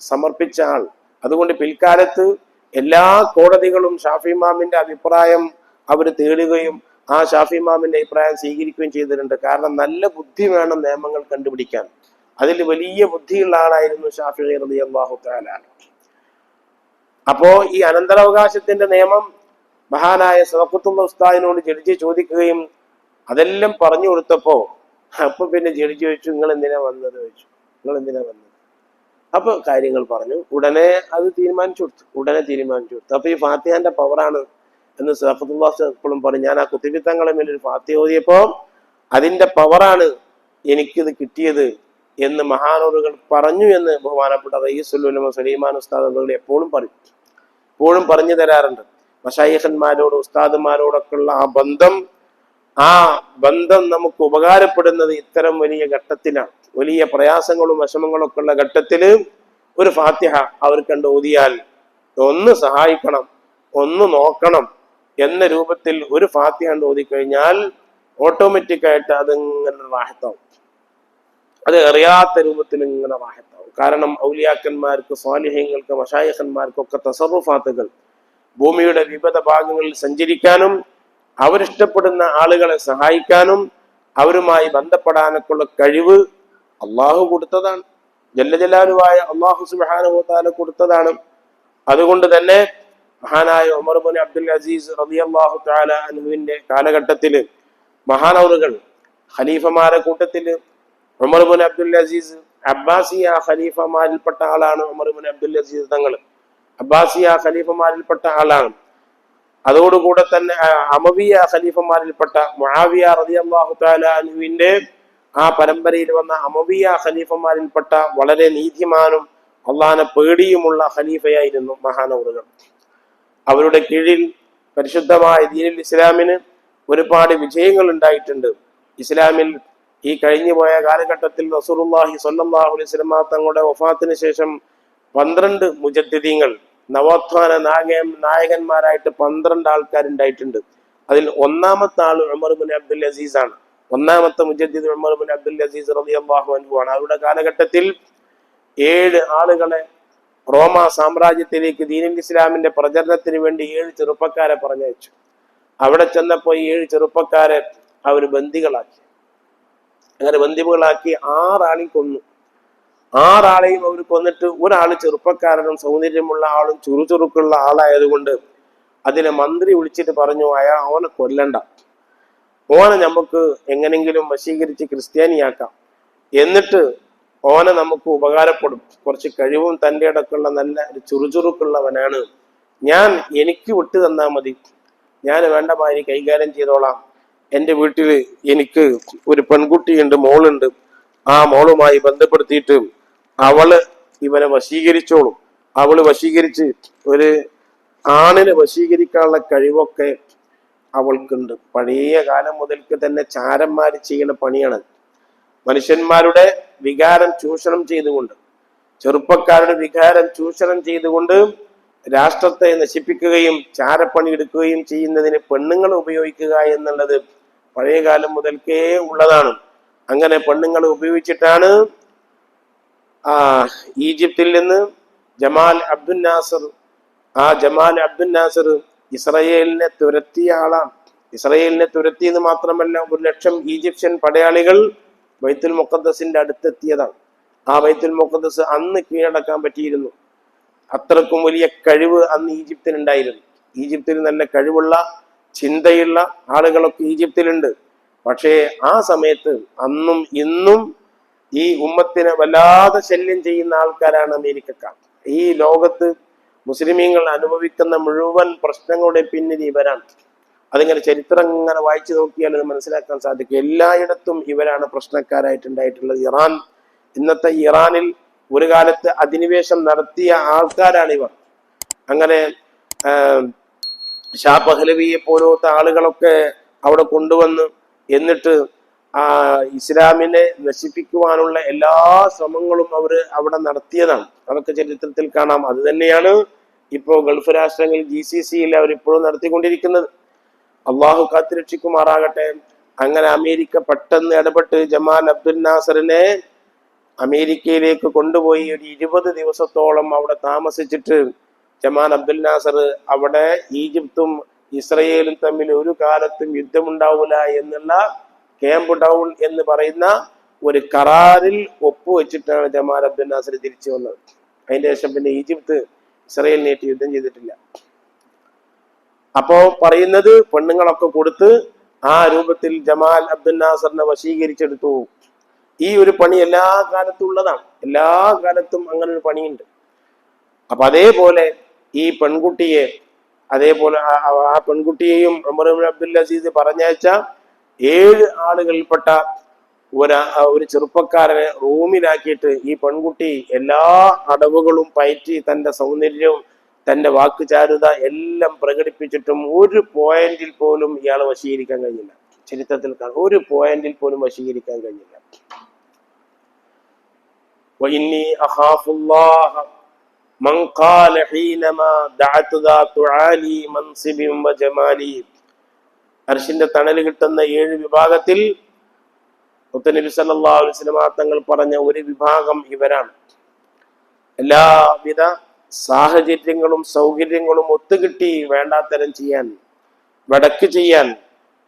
സമർപ്പിച്ച ആൾ. അതുകൊണ്ട് പിൽക്കാലത്ത് എല്ലാ കോടതികളും ഷാഫി ഇമാമിന്റെ അഭിപ്രായം അവർ തേടുകയും ആ ഷാഫി ഇമാമിന്റെ അഭിപ്രായം സ്വീകരിക്കുകയും ചെയ്തിട്ടുണ്ട്. കാരണം നല്ല ബുദ്ധി വേണം നിയമങ്ങൾ കണ്ടുപിടിക്കാൻ. അതിൽ വലിയ ബുദ്ധിയുള്ള ആളായിരുന്നു ഷാഫി റളിയല്ലാഹു തആല. അപ്പോ ഈ അനന്തരാവകാശത്തിന്റെ നിയമം മഹാനായ സദഖത്തുള്ള ഉസ്താദിനോട് ജഡ്ജി ചോദിക്കുകയും അതെല്ലാം പറഞ്ഞു കൊടുത്തപ്പോ അപ്പൊ പിന്നെ ജഡ്ജി ചോദിച്ചു, നിങ്ങൾ എന്തിനാ വന്നത് ചോദിച്ചു. നിങ്ങൾ എന്തിനാ വന്നത്? അപ്പൊ കാര്യങ്ങൾ പറഞ്ഞു. ഉടനെ അത് തീരുമാനിച്ചു കൊടുത്തു. അപ്പൊ ഈ ഫാത്തിഹാന്റെ പവറാണ് എന്ന് സദഖത്തുള്ള എപ്പോഴും പറഞ്ഞു. ഞാൻ ആ കുത്തിബിത്തങ്ങളെ മേലെ ഒരു ഫാത്തിഹ ഓതിയപ്പോ അതിന്റെ പവറാണ് എനിക്കിത് കിട്ടിയത് എന്ന് മഹാനൂറുകൾ പറഞ്ഞു എന്ന് ബഹുമാനപ്പെട്ട റയീസുൽ ഉലമ സുലൈമാൻ ഉസ്താദ് എപ്പോഴും പറഞ്ഞു തരാറുണ്ട്. മശായിഖന്മാരോട് ഉസ്താദുമാരോടൊക്കെ ഉള്ള ആ ബന്ധം നമുക്ക് ഉപകാരപ്പെടുന്നത് ഇത്തരം വലിയ ഘട്ടത്തിലാണ്. വലിയ പ്രയാസങ്ങളും വിഷമങ്ങളും ഒക്കെ ഉള്ള ഘട്ടത്തില് ഒരു ഫാത്തിഹ അവർ കണ്ട് ഓതിയാൽ ഒന്ന് സഹായിക്കണം, ഒന്ന് നോക്കണം എന്ന രൂപത്തിൽ ഒരു ഫാത്തിഹ കണ്ട് ഓതിക്കഴിഞ്ഞാൽ ഓട്ടോമാറ്റിക്കായിട്ട് അതിങ്ങനെ റാഹത്താവും. അത് അറിയാത്ത രൂപത്തിൽ ഇങ്ങനെ റാഹത്താവും. കാരണം ഔലിയാക്കന്മാർക്ക്, സ്വാലിഹ്യങ്ങൾക്ക്, മശായിഖന്മാർക്കൊക്കെ തസറുഫാത്തുകൾ ഭൂമിയുടെ വിവിധ ഭാഗങ്ങളിൽ സഞ്ചരിക്കാനും അവരിഷ്ടപ്പെടുന്ന ആളുകളെ സഹായിക്കാനും അവരുമായി ബന്ധപ്പെടാനൊക്കെയുള്ള കഴിവ് അള്ളാഹു കൊടുത്തതാണ്. ജല്ല ജലാലുവായ അള്ളാഹു സുബ്ഹാനഹു വ തആല കൊടുത്തതാണ്. അതുകൊണ്ട് തന്നെ മഹാനായ ഉമർ ഇബ്നു അബ്ദുൽ അസീസ് റളിയല്ലാഹു തആല അൻഹുവിന്റെ കാലഘട്ടത്തിൽ മഹാനവറുകൾ ഖലീഫമാരെ കൂട്ടത്തിൽ ഉമർ ഇബ്നു അബ്ദുൽ അസീസ് അബ്ബാസിയ ഖലീഫമാരിൽപ്പെട്ട ആളാണ്. ഉമർ ഇബ്നു അബ്ദുൽ അസീസ് തങ്ങൾ അബ്ബാസിയ ഖലീഫമാരിൽപ്പെട്ട ആളാണ്. അതോടുകൂടെ തന്നെ അമവിയ ഖലീഫമാരിൽപ്പെട്ട മുആവിയ റളിയല്ലാഹു തആല അൻഹുവിന്റെ ആ പരമ്പരയിൽ വന്ന അമവിയ ഖലീഫമാരിൽപ്പെട്ട വളരെ നീതിമാനും അള്ളാഹിനെ പേടിയുമുള്ള ഖലീഫയായിരുന്നു മഹാനവറുകൾ. അവരുടെ കീഴിൽ പരിശുദ്ധമായ ദീനുൽ ഇസ്ലാമിന് ഒരുപാട് വിജയങ്ങൾ ഉണ്ടായിട്ടുണ്ട്. ഇസ്ലാമിൽ ഈ കഴിഞ്ഞു പോയ കാലഘട്ടത്തിൽ റസൂലുള്ളാഹി സ്വല്ലല്ലാഹു അലൈഹി വസല്ലം തങ്ങളുടെ വഫാത്തിന് ശേഷം 12 മുജദ്ദിദീങ്ങൾ, നവോത്ഥാന നായകന്മാരായിട്ട് 12 ആൾക്കാരുണ്ടായിട്ടുണ്ട്. അതിൽ ഒന്നാമത്തെ ആള് ഉമർ ഇബ്നു അബ്ദുൽ അസീസ് ആണ്. ഒന്നാമത്തെ മുജദ്ദിദ് ഉമർ ഇബ്നു അബ്ദുൽ അസീസ് റളിയല്ലാഹു അൻഹു ആണ്. അവരുടെ കാലഘട്ടത്തിൽ 7 ആളുകളെ റോമ സാമ്രാജ്യത്തിലേക്ക് ദീനുൽ ഇസ്ലാമിന്റെ പ്രചരണത്തിന് വേണ്ടി 7 ചെറുപ്പക്കാരെ പറഞ്ഞയച്ചു. അവിടെ ചെന്നപ്പോ 7 ചെറുപ്പക്കാരെ അവർ ബന്ദികളാക്കി. അങ്ങനെ ബന്ദികളാക്കി 6 ആളെയും കൊന്നു. 6 ആളെയും അവർ കൊന്നിട്ട് ഒരാള് ചെറുപ്പക്കാരനും സൗന്ദര്യമുള്ള ആളും ചുറുചുറുക്കുള്ള ആളായതുകൊണ്ട് അതിനെ മന്ത്രി വിളിച്ചിട്ട് പറഞ്ഞു, ഓനെ കൊല്ലണ്ട, ഓനെ നമുക്ക് എങ്ങനെങ്കിലും വശീകരിച്ച് ക്രിസ്ത്യാനിയാക്കാം, എന്നിട്ട് ഓനെ നമുക്ക് ഉപകാരപ്പെടും, കുറച്ച് കഴിവും തൻ്റെ അടക്കമുള്ള നല്ല ഒരു ചുറുചുറുക്കുള്ളവനാണ്, എനിക്ക് വിട്ടു തന്നാൽ മതി, ഞാൻ വേണ്ട മാതിരി കൈകാര്യം ചെയ്തോളാം. എൻ്റെ വീട്ടിൽ എനിക്ക് ഒരു പെൺകുട്ടിയുണ്ട്, മോളുണ്ട്, ആ മോളുമായി ബന്ധപ്പെടുത്തിയിട്ട് അവള് ഇവനെ വശീകരിച്ചോളും. അവള് വശീകരിച്ച് ഒരു ആണിനെ വശീകരിക്കാനുള്ള കഴിവൊക്കെ അവൾക്കുണ്ട്. പഴയ കാലം മുതൽക്ക് തന്നെ ചാരന്മാർ ചെയ്യുന്ന പണിയാണ്. മനുഷ്യന്മാരുടെ വികാരം ചൂഷണം ചെയ്തുകൊണ്ട്, ചെറുപ്പക്കാരുടെ വികാരം ചൂഷണം ചെയ്തുകൊണ്ട് രാഷ്ട്രത്തെ നശിപ്പിക്കുകയും ചാരപ്പണി എടുക്കുകയും ചെയ്യുന്നതിന് പെണ്ണുങ്ങളെ ഉപയോഗിക്കുക എന്നുള്ളത് പഴയ കാലം മുതൽക്കേ ഉള്ളതാണ്. അങ്ങനെ പെണ്ണുങ്ങളെ ഉപയോഗിച്ചിട്ടാണ് ഈജിപ്തിൽ നിന്ന് ജമാൽ അബ്ദുൽ നാസർ ഇസ്രയേലിനെ തുരത്തിയ ആളാണ്. ഇസ്രയേലിനെ തുരത്തിയെന്ന് മാത്രമല്ല, 1,00,000 ഈജിപ്ഷ്യൻ പടയാളികൾ ബൈത്തുൽ മുഖദ്ദസിന്റെ അടുത്തെത്തിയതാണ്. ആ ബൈത്തുൽ മുഖദ്ദസ് അന്ന് കീഴടക്കാൻ പറ്റിയിരുന്നു. അത്രക്കും വലിയ കഴിവ് അന്ന് ഈജിപ്തിനുണ്ടായിരുന്നു. ഈജിപ്തിൽ നല്ല കഴിവുള്ള ചിന്തയുള്ള ആളുകളൊക്കെ ഈജിപ്തിലുണ്ട്. പക്ഷേ ആ സമയത്ത് അന്നും ഇന്നും ഈ ഉമ്മത്തിനെ വല്ലാതെ ശല്യം ചെയ്യുന്ന ആൾക്കാരാണ് അമേരിക്കക്കാർ. ഈ ലോകത്ത് മുസ്ലിമീങ്ങൾ അനുഭവിക്കുന്ന മുഴുവൻ പ്രശ്നങ്ങളുടെ പിന്നിൽ ഇവരാണ്. അതിങ്ങനെ ചരിത്രം ഇങ്ങനെ വായിച്ചു നോക്കിയാൽ അത് മനസ്സിലാക്കാൻ സാധിക്കും. എല്ലായിടത്തും ഇവരാണ് പ്രശ്നക്കാരായിട്ടുണ്ടായിട്ടുള്ളത്. ഇന്നത്തെ ഇറാനിൽ ഒരു കാലത്ത് അധിനിവേശം നടത്തിയ ആൾക്കാരാണ് ഇവർ. അങ്ങനെ ഷാ പഹ്ലവിയെ പോലത്തെ ആളുകളൊക്കെ അവിടെ കൊണ്ടുവന്ന് എന്നിട്ട് ഇസ്ലാമിനെ നശിപ്പിക്കുവാനുള്ള എല്ലാ ശ്രമങ്ങളും അവിടെ നടത്തിയതാണ്. അതൊക്കെ ചരിത്രത്തിൽ കാണാം. അത് തന്നെയാണ് ഇപ്പോൾ ഗൾഫ് രാഷ്ട്രങ്ങളിൽ GCCയിൽ അവരിപ്പോഴും നടത്തിക്കൊണ്ടിരിക്കുന്നത്. അള്ളാഹു കാത്തുരക്ഷിക്കുമാറാകട്ടെ. അങ്ങനെ അമേരിക്ക പെട്ടെന്ന് ഇടപെട്ട് ജമാൽ അബ്ദുൽ നാസറിനെ അമേരിക്കയിലേക്ക് കൊണ്ടുപോയി ഒരു 20 ദിവസത്തോളം അവിടെ താമസിച്ചിട്ട് ജമാൽ അബ്ദുൽ നാസർ അവിടെ ഈജിപ്തും ഇസ്രയേലും തമ്മിൽ ഒരു കാലത്തും യുദ്ധമുണ്ടാവില്ല എന്നുള്ള ക്യാമ്പ് ഡൗൺ എന്ന് പറയുന്ന ഒരു കരാറിൽ ഒപ്പുവെച്ചിട്ടാണ് ജമാൽ അബ്ദുൽ നാസർ തിരിച്ചു വന്നത്. അതിന്റെ ശേഷം പിന്നെ ഈജിപ്ത് ഇസ്രയേലിനായിട്ട് യുദ്ധം ചെയ്തിട്ടില്ല. അപ്പോ പറയുന്നത് പെണ്ണുങ്ങളൊക്കെ കൊടുത്ത് ആ രൂപത്തിൽ ജമാൽ അബ്ദുൽ നാസറിനെ വശീകരിച്ചെടുത്തു. ഈ ഒരു പണി എല്ലാ കാലത്തും ഉള്ളതാണ്. എല്ലാ കാലത്തും അങ്ങനെ ഒരു പണിയുണ്ട്. അപ്പൊ അതേപോലെ ഈ പെൺകുട്ടിയെ അതേപോലെ ആ പെൺകുട്ടിയെയും ഉമർ ഇബ്നു അബ്ദുൽ അസീസ് പറഞ്ഞയച്ച 7 ആളുകളിൽപ്പെട്ട ഒരു ചെറുപ്പക്കാരനെ റൂമിലാക്കിയിട്ട് ഈ പെൺകുട്ടി എല്ലാ അടവുകളും പയറ്റി തന്റെ സൗന്ദര്യവും തന്റെ വാക്കുചാരുത എല്ലാം പ്രകടിപ്പിച്ചിട്ടും ഒരു പോയിന്റിൽ പോലും ഇയാളെ വശീകരിക്കാൻ കഴിഞ്ഞില്ല. ചരിത്രത്തിൽ കാണാം, ഒരു പോയിന്റിൽ പോലും വശീകരിക്കാൻ കഴിഞ്ഞില്ല. وإني أخاف الله من قال حينما دعت ذات عالي منصب وجمالي. അർശിന്റെ തണല് കിട്ടുന്ന 7 വിഭാഗത്തിൽ മുത്തനബി സല്ലല്ലാഹു അലൈഹി വസല്ലം തങ്ങൾ പറഞ്ഞ ഒരു വിഭാഗം ഇവരാണ്. എല്ലാവിധ സാഹചര്യങ്ങളും സൗകര്യങ്ങളും ഒത്തുകിട്ടി വേണ്ടാത്തരം ചെയ്യാൻ, വടക്ക് ചെയ്യാൻ,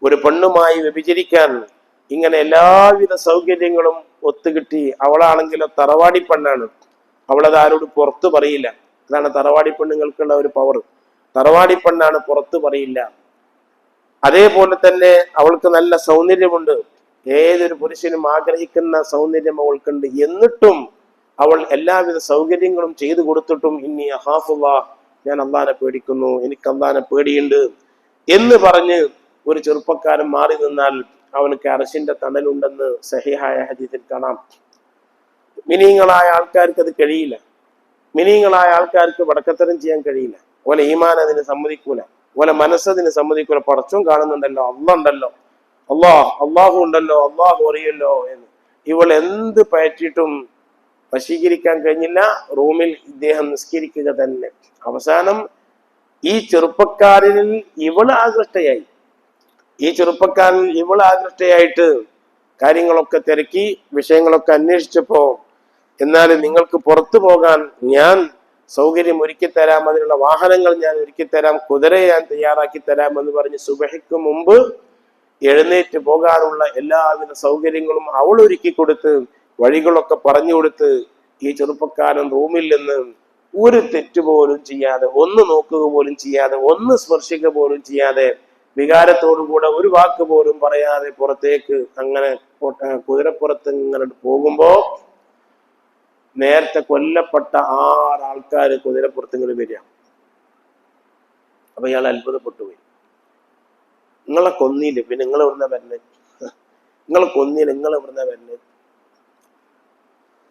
ഒരു പെണ്ണുമായി വ്യഭിചരിക്കാൻ, ഇങ്ങനെ എല്ലാവിധ സൗകര്യങ്ങളും ഒത്തുകിട്ടി. അവളാണെങ്കിലോ തറവാടി പെണ്ണാണ്. അവളത് ആരോട് പുറത്തു പറയില്ല. അതാണ് തറവാടി പെണ്ണുങ്ങൾക്കുള്ള ഒരു പവർ. തറവാടി പെണ്ണാണ്, പുറത്തു പറയില്ല. അതേപോലെ തന്നെ അവൾക്ക് നല്ല സൗന്ദര്യമുണ്ട്. ഏതൊരു പുരുഷനും ആഗ്രഹിക്കുന്ന സൗന്ദര്യം അവൾക്കുണ്ട്. എന്നിട്ടും അവൾ എല്ലാവിധ സൗകര്യങ്ങളും ചെയ്തു കൊടുത്തിട്ടും ഇന്നി അഖാഫുല്ലാഹ്, ഞാൻ അള്ളാനെ പേടിക്കുന്നു, എനിക്ക് അള്ളാനെ പേടിയുണ്ട് എന്ന് പറഞ്ഞ് ഒരു ചെറുപ്പക്കാരൻ മാറി നിന്നാൽ അവനക്ക് അർശിന്റെ തണലുണ്ടെന്ന് സഹിഹായ ഹദീസിൽ കാണാം. മിനിങ്ങളായ ആൾക്കാർക്ക് അത് കഴിയില്ല. മിനിങ്ങളായ ആൾക്കാർക്ക് വടക്കത്തരം ചെയ്യാൻ കഴിയില്ല. ഓലെ ഈമാൻ അതിന് സമ്മതിക്കൂല, ഓലെ മനസ്സതിന് സമ്മതിക്കൂല. പടച്ചോൻ കാണുന്നുണ്ടല്ലോ, ഉണ്ടല്ലോ, അള്ളാഹു ഉണ്ടല്ലോ, അള്ളാഹു അറിയല്ലോ എന്ന് ഇവൾ എന്ത് പയറ്റിയിട്ടും വശീകരിക്കാൻ കഴിഞ്ഞില്ല. റൂമിൽ ഇദ്ദേഹം നിസ്കരിക്കുക തന്നെ. അവസാനം ഈ ചെറുപ്പക്കാരനിൽ ഇവൾ ആകൃഷ്ടയായി. കാര്യങ്ങളൊക്കെ തിരക്കി, വിഷയങ്ങളൊക്കെ അന്വേഷിച്ചപ്പോ, എന്നാലും നിങ്ങൾക്ക് പുറത്തു പോകാൻ ഞാൻ സൗകര്യം ഒരുക്കി തരാം, അതിനുള്ള വാഹനങ്ങൾ ഞാൻ ഒരുക്കി തരാം, കുതിരയെ ഞാൻ തയ്യാറാക്കി തരാം എന്ന് പറഞ്ഞ് സുബഹിക്ക് മുമ്പ് എഴുന്നേറ്റ് പോകാനുള്ള എല്ലാവിധ സൗകര്യങ്ങളും അവൾ ഒരുക്കി കൊടുത്ത്, വഴികളൊക്കെ പറഞ്ഞു കൊടുത്ത്, ഈ ചെറുപ്പക്കാരൻ റൂമിൽ നിന്ന് ഒരു തെറ്റ് പോലും ചെയ്യാതെ, ഒന്ന് നോക്കുക പോലും ചെയ്യാതെ, ഒന്ന് സ്പർശിക്കുക പോലും ചെയ്യാതെ, വികാരത്തോടുകൂടെ ഒരു വാക്ക് പോലും പറയാതെ പുറത്തേക്ക് അങ്ങനെ കുതിരപ്പുറത്ത് ഇങ്ങനെ പോകുമ്പോ നേരത്തെ കൊല്ലപ്പെട്ട 6 ആൾക്കാർ കുതിരപ്പുറത്ത് ഇങ്ങനെ വരിക. അപ്പൊ ഇയാൾ അത്ഭുതപ്പെട്ടുപോയി. നിങ്ങളെ കൊന്നില്ല, പിന്നെ നിങ്ങൾ എവിടുന്ന വരുന്നത്? നിങ്ങളെ കൊന്നില്ല, നിങ്ങൾ എവിടുന്ന വരുന്നത്?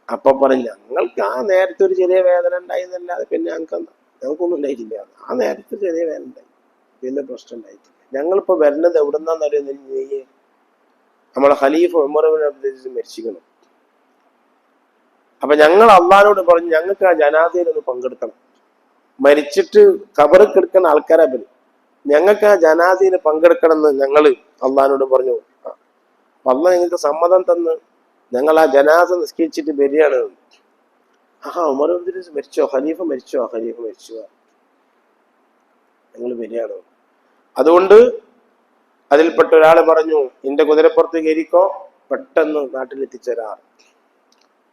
അപ്പൊ പറഞ്ഞ ഞങ്ങൾക്ക് ആ നേരത്തെ ഒരു ചെറിയ വേദന ഉണ്ടായിരുന്നല്ലാതെ പിന്നെ ഞങ്ങൾക്കൊന്നും ഉണ്ടായിട്ടില്ല. ആ നേരത്തെ ചെറിയ വേദന ഉണ്ടായി, പിന്നെ പ്രശ്നം ഉണ്ടായിട്ടില്ല. ഞങ്ങളിപ്പോ വരുന്നത് എവിടുന്നാന്നറിയുന്ന നമ്മളെ ഖലീഫ ഉമർ ഇബ്നു അബ്ദുൽ അസീസ് മരിച്ചിരിക്കണം. അപ്പൊ ഞങ്ങൾ അള്ളാഹിനോട് പറഞ്ഞു, ഞങ്ങൾക്ക് ആ ജനാസയിൽ ഒന്ന് പങ്കെടുക്കണം. മരിച്ചിട്ട് ഖബറിൽ കിടക്കുന്ന ആൾക്കാരാ പേര്, ഞങ്ങൾക്ക് ആ ജനാസയിൽ പങ്കെടുക്കണം എന്ന് ഞങ്ങൾ അള്ളാഹിനോട് പറഞ്ഞു. അള്ളാഹ് ഞങ്ങൾക്ക് സമ്മതം തന്ന് ഞങ്ങൾ ആ ജനാസ നിസ്കരിച്ചിട്ട് വരികയാണ്. ഉമർ ഇബ്നു അബ്ദുൽ അസീസ് മരിച്ചോ? ഖലീഫ മരിച്ചോ? ഞങ്ങൾ വരികയാണ്. അതുകൊണ്ട് അതിൽപ്പെട്ട ഒരാൾ പറഞ്ഞു, എന്റെ കുതിരപ്പുറത്ത് കയറിക്കോ, പെട്ടെന്ന് നാട്ടിലെത്തിച്ചേരാറ്.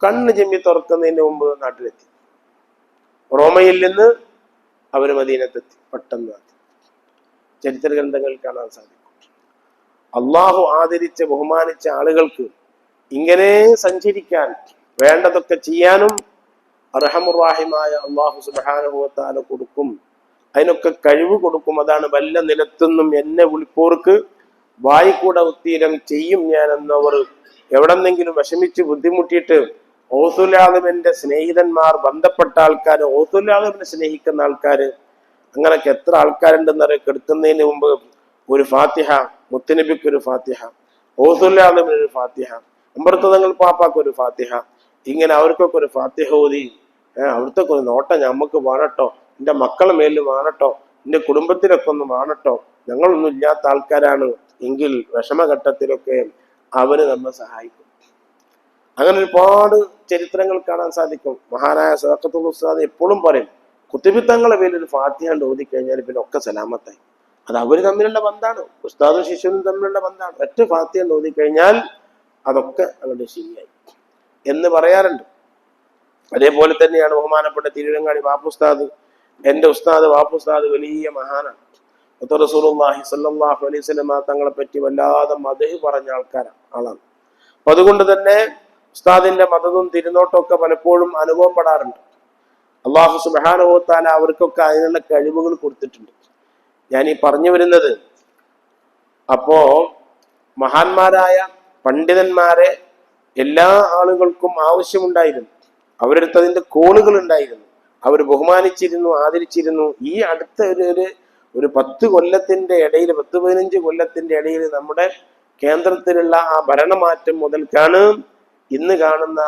കണ്ണ് ചെമ്മി തുറക്കുന്നതിന് മുമ്പ് നാട്ടിലെത്തി. റോമയിൽ നിന്ന് അവര് മദീനത്തെത്തി. പെട്ടെന്ന് ചരിത്ര ഗ്രന്ഥങ്ങളിൽ കാണാൻ സാധിക്കും. അള്ളാഹു ആദരിച്ച ബഹുമാനിച്ച ആളുകൾക്ക് ഇങ്ങനെ സഞ്ചരിക്കാൻ വേണ്ടതൊക്കെ ചെയ്യാനും അർഹമുറാഹിമായ അള്ളാഹു സുബ്ഹാനഹു വ തആല കൊടുക്കും. അതിനൊക്കെ കഴിവ് കൊടുക്കും. അതാണ് വല്ല നിലത്തുനിന്നും എന്നെ വിളിപ്പോർക്ക് വായിക്കൂടെ ഉത്തീരം ചെയ്യും ഞാൻ എന്നവർ എവിടെന്നെങ്കിലും വിഷമിച്ച് ബുദ്ധിമുട്ടിയിട്ട് ഔസുലാദിമിന്റെ സ്നേഹിതന്മാർ, ബന്ധപ്പെട്ട ആൾക്കാർ, ഔസുലാദിമിനെ സ്നേഹിക്കുന്ന ആൾക്കാർ, അങ്ങനൊക്കെ എത്ര ആൾക്കാരുണ്ടെന്നറിയ കെടുക്കുന്നതിന് മുമ്പ് ഒരു ഫാത്തിഹ, മുത്തുനബിക്ക് ഒരു ഫാത്തിഹ, ഔസുലാദിമിന് ഒരു ഫാത്തിഹ, അമ്പർത്തതങ്ങൾ പാപ്പാക്ക് ഒരു ഫാത്തിഹ, ഇങ്ങനെ അവർക്കൊക്കെ ഒരു ഫാത്തിഹ ഓതി അവിടുത്തെ ഒരു നോട്ടം ഞമ്മക്ക് വേണട്ടോ, എൻ്റെ മക്കളെ മേലിൽ വേണട്ടോ, എൻ്റെ കുടുംബത്തിലൊക്കെ ഒന്ന് വേണട്ടോ, ഞങ്ങളൊന്നും ഇല്ലാത്ത ആൾക്കാരാണ് എങ്കിൽ വിഷമഘട്ടത്തിലൊക്കെ അവര് നമ്മെ സഹായിക്കും. അങ്ങനെ ഒരുപാട് ചരിത്രങ്ങൾ കാണാൻ സാധിക്കും. മഹാനായ സദഖത്തുൽ ഉസ്താദ് എപ്പോഴും പറയും, കുത്തുബിത്തങ്ങളെ പേരിൽ ഒരു ഫാത്തിഹ ഓതിക്കഴിഞ്ഞാൽ പിന്നെ ഒക്കെ സലാമത്തായി. അത് അവര് തമ്മിലുള്ള ബന്ധാണ്, ഉസ്താദും ശിഷ്യനും തമ്മിലുള്ള ബന്ധാണ്. ഒറ്റ ഫാത്തിഹ ഓതിക്കഴിഞ്ഞാൽ അതൊക്കെ അവരുടെ ശരിയായി എന്ന് പറയാറുണ്ട്. അതേപോലെ തന്നെയാണ് ബഹുമാനപ്പെട്ട തിരുവരങ്ങാടി വാപ്പുസ്താദ്, എൻ്റെ ഉസ്താദ് വാപ്പുസ്താദ് വലിയ മഹാനാണ്. റസൂലുള്ളാഹി സ്വല്ലല്ലാഹു അലൈഹി വസല്ലം തങ്ങളെ പറ്റി വല്ലാതെ മദ്ഹ് പറഞ്ഞ ആളാണ്. അപ്പൊ അതുകൊണ്ട് തന്നെ ഉസ്താദിന്റെ മദതും തിരുനോട്ടവും ഒക്കെ പലപ്പോഴും അനുഭവപ്പെടാറുണ്ട്. അല്ലാഹു സുബ്ഹാനഹു വ തആല അവർക്കൊക്കെ അതിനുള്ള കഴിവുകൾ കൊടുത്തിട്ടുണ്ട്. ഞാൻ ഈ പറഞ്ഞു വരുന്നത്, അപ്പോ മഹാന്മാരായ പണ്ഡിതന്മാരെ എല്ലാ ആളുകൾക്കും ആവശ്യമുണ്ടായിരുന്നു. അവരെടുത്ത് അതിന്റെ കോളുകൾ ഉണ്ടായിരുന്നു. അവർ ബഹുമാനിച്ചിരുന്നു, ആദരിച്ചിരുന്നു. ഈ അടുത്ത ഒരു 10 കൊല്ലത്തിന്റെ ഇടയിൽ, 10-15 കൊല്ലത്തിന്റെ ഇടയിൽ നമ്മുടെ കേന്ദ്രത്തിലുള്ള ആ ഭരണമാറ്റം മുതൽക്കാണ് ഇന്ന് കാണുന്ന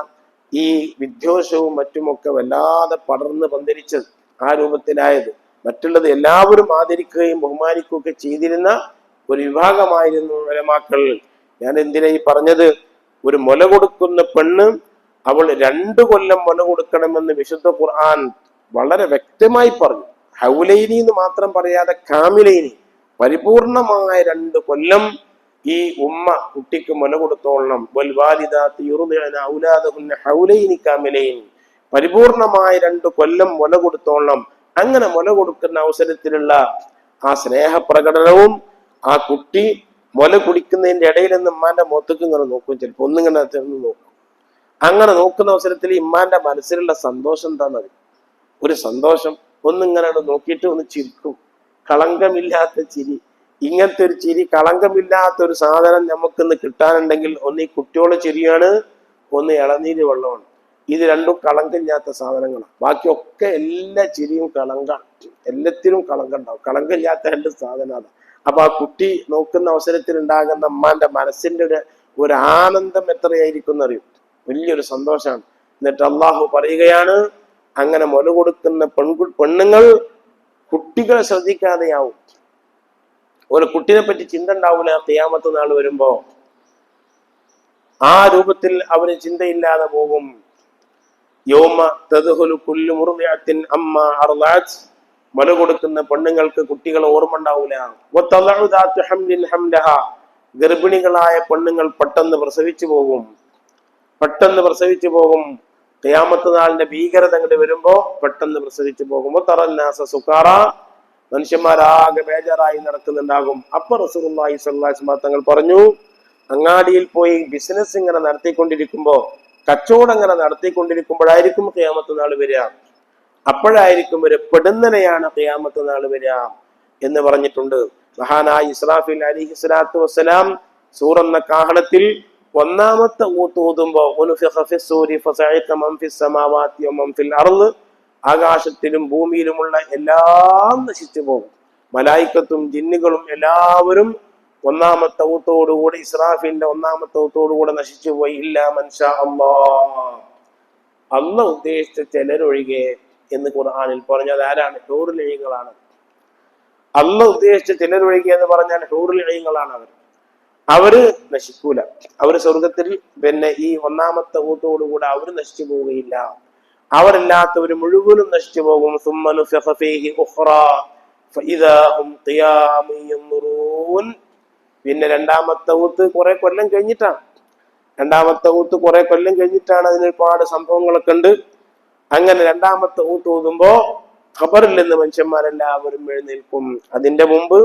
ഈ വിദ്വേഷവും മറ്റുമൊക്കെ വല്ലാതെ പടർന്ന് പന്തലിച്ചത്, ആ രൂപത്തിലായത്. മറ്റുള്ളത് എല്ലാവരും ആദരിക്കുകയും ബഹുമാനിക്കുകയൊക്കെ ചെയ്തിരുന്ന ഒരു വിഭാഗമായിരുന്നു ഉലമാക്കൾ. ഞാൻ എന്തിനാ ഈ പറഞ്ഞത്? ഒരു മുല കൊടുക്കുന്ന പെണ്ണ് അവൾ 2 കൊല്ലം മുല കൊടുക്കണമെന്ന് വിശുദ്ധ ഖുർആൻ വളരെ വ്യക്തമായി പറഞ്ഞു. ഹൗലൈനി എന്ന് മാത്രം പറയാതെ കാമിലൈനി, പരിപൂർണമായ 2 കൊല്ലം ഈ ഉമ്മ കുട്ടിക്ക് മുല കൊടുത്തോളണം. പരിപൂർണമായ 2 കൊല്ലം മുല കൊടുത്തോളണം. അങ്ങനെ മുല കൊടുക്കുന്ന അവസരത്തിലുള്ള ആ സ്നേഹപ്രകടനവും, ആ കുട്ടി മുല കുടിക്കുന്നതിന്റെ ഇടയിൽ നിന്ന് ഉമ്മാന്റെ മുഖത്തേക്ക് ഇങ്ങനെ നോക്കും, ചിലപ്പോൾ ഒന്നിങ്ങനെ ചെന്ന് നോക്കും. അങ്ങനെ നോക്കുന്ന അവസരത്തിൽ ഇമ്മാന്റെ മനസ്സിലുള്ള സന്തോഷം എന്താണെന്ന് ഒരു സന്തോഷം, ഒന്നിങ്ങനെ നോക്കിയിട്ട് ഒന്ന് ചിരിക്കും. കളങ്കമില്ലാത്ത ചിരി. ഇങ്ങനത്തെ ഒരു ചിരി, കളങ്കമില്ലാത്ത ഒരു സാധനം നമുക്കിന്ന് കിട്ടാനുണ്ടെങ്കിൽ ഒന്ന് ഈ കുട്ടിയോളെ ചിരിയാണ്, ഒന്ന് ഇളനീര് വെള്ളമാണ്. ഇത് രണ്ടും കളങ്കമില്ലാത്ത സാധനങ്ങളാണ്. ബാക്കിയൊക്കെ എല്ലാ ചിരിയും കളങ്കാണ്, എല്ലാത്തിനും കളങ്കം ഉണ്ടാവും. കളങ്കമില്ലാത്ത 2 സാധനമാണ്. അപ്പൊ ആ കുട്ടി നോക്കുന്ന അവസരത്തിൽ ഉണ്ടാകുന്ന അമ്മാന്റെ മനസ്സിന്റെ ഒരു ആനന്ദം എത്രയായിരിക്കും എന്നറിയും. വലിയൊരു സന്തോഷമാണ്. എന്നിട്ട് അള്ളാഹു പറയുകയാണ്, അങ്ങനെ മുല കൊടുക്കുന്ന പെണ്ണുങ്ങൾ കുട്ടികളെ ശ്രദ്ധിക്കാതെയാവും. ഒരു കുട്ടിനെ പറ്റി ചിന്ത ഉണ്ടാവില്ല. ഖിയാമത്ത് നാൾ വരുമ്പോ ആ രൂപത്തിൽ അവന് ചിന്തയില്ലാതെ പോകും. യൗമ തദ്ഖുലു കുല്ലു മുർദിഅത്തിൻ അമ്മ അർളഅത്, മുല കൊടുക്കുന്ന പെണ്ണുങ്ങൾക്ക് കുട്ടികളെ ഓർമ്മ ഉണ്ടാവില്ല. വതളഉ ദാതു ഹംലിൻ ഹംലഹ, ഗർഭിണികളായ പെണ്ണുങ്ങൾ പെട്ടെന്ന് പ്രസവിച്ചു പോകും. ഖിയാമത്ത് നാളിന്റെ ഭീകരത അങ്ങോട്ട് വരുമ്പോ പെട്ടെന്ന് പ്രസവിച്ചു പോകും. തറന്നാസ സുഖാറ, മനുഷ്യന്മാരാകെ ബേജാറായി നടക്കുന്നുണ്ടാകും. അപ്പൊ റസൂലുള്ളാഹി സ്വല്ലല്ലാഹു അലൈഹി വസല്ലം തങ്ങൾ പറഞ്ഞു, അങ്ങാടിയിൽ പോയി ബിസിനസ് ഇങ്ങനെ നടത്തിക്കൊണ്ടിരിക്കുമ്പോ, കച്ചവടം ഇങ്ങനെ നടത്തിക്കൊണ്ടിരിക്കുമ്പോഴായിരിക്കും ഖിയാമത്ത് നാൾ വരിക. അപ്പോഴായിരിക്കും ഒരു പെടുന്നനെയാണ് ഖിയാമത്ത് നാൾ വരിക എന്ന് പറഞ്ഞിട്ടുണ്ട്. മഹാനായ ഇസ്രാഫീൽ അലൈഹി സ്വലാത്തു വസ്സലാം സൂറെന്ന കാഹളത്തിൽ 1ാമത്തെ ഊത്ത് ഊതുമ്പോ ആകാശത്തിലും ഭൂമിയിലുമുള്ള എല്ലാം നശിച്ചു പോകും. മലായിക്കത്തും ജിന്നുകളും എല്ലാവരും 1ാമത്തെ ഊത്തോടുകൂടി, ഇസ്രാഫീലിന്റെ 1ാമത്തെ ഊത്തോടുകൂടെ നശിച്ചു പോയി. ഇല്ല മൻഷാ അല്ലാഹ്, അല്ലാഹ് ഉദ്ദേശിച്ച ചിലരൊഴികെ എന്ന് ഖുർആനിൽ പറഞ്ഞത് ആരാണ്? ഹൂറുൽ ഐനുകളാണ്. അല്ലാഹ് ഉദ്ദേശിച്ച ചിലരൊഴികെ എന്ന് പറഞ്ഞാൽ ഹൂറുൽ ഐനുകളാണ്. അവര് നശിക്കൂല. അവര് സ്വർഗത്തിൽ പിന്നെ ഈ 1ാമത്തെ ഊത്തോടുകൂടെ അവര് നശിച്ചു പോവുകയില്ല. അവരല്ലാത്തവര് മുഴുവനും നശിച്ചു പോകും. പിന്നെ 2ാമത്തെ ഊത്ത് കുറെ കൊല്ലം കഴിഞ്ഞിട്ടാണ്. 2ാമത്തെ ഊത്ത് കുറെ കൊല്ലം കഴിഞ്ഞിട്ടാണ്. അതിന് ഒരുപാട് സംഭവങ്ങളൊക്കെ ഉണ്ട്. അങ്ങനെ 2ാമത്തെ ഊത്ത് ഊതുമ്പോ ഖബറിൽ നിന്ന് മനുഷ്യന്മാരെല്ലാവരും എഴുന്നേൽക്കും. അതിന്റെ മുമ്പ്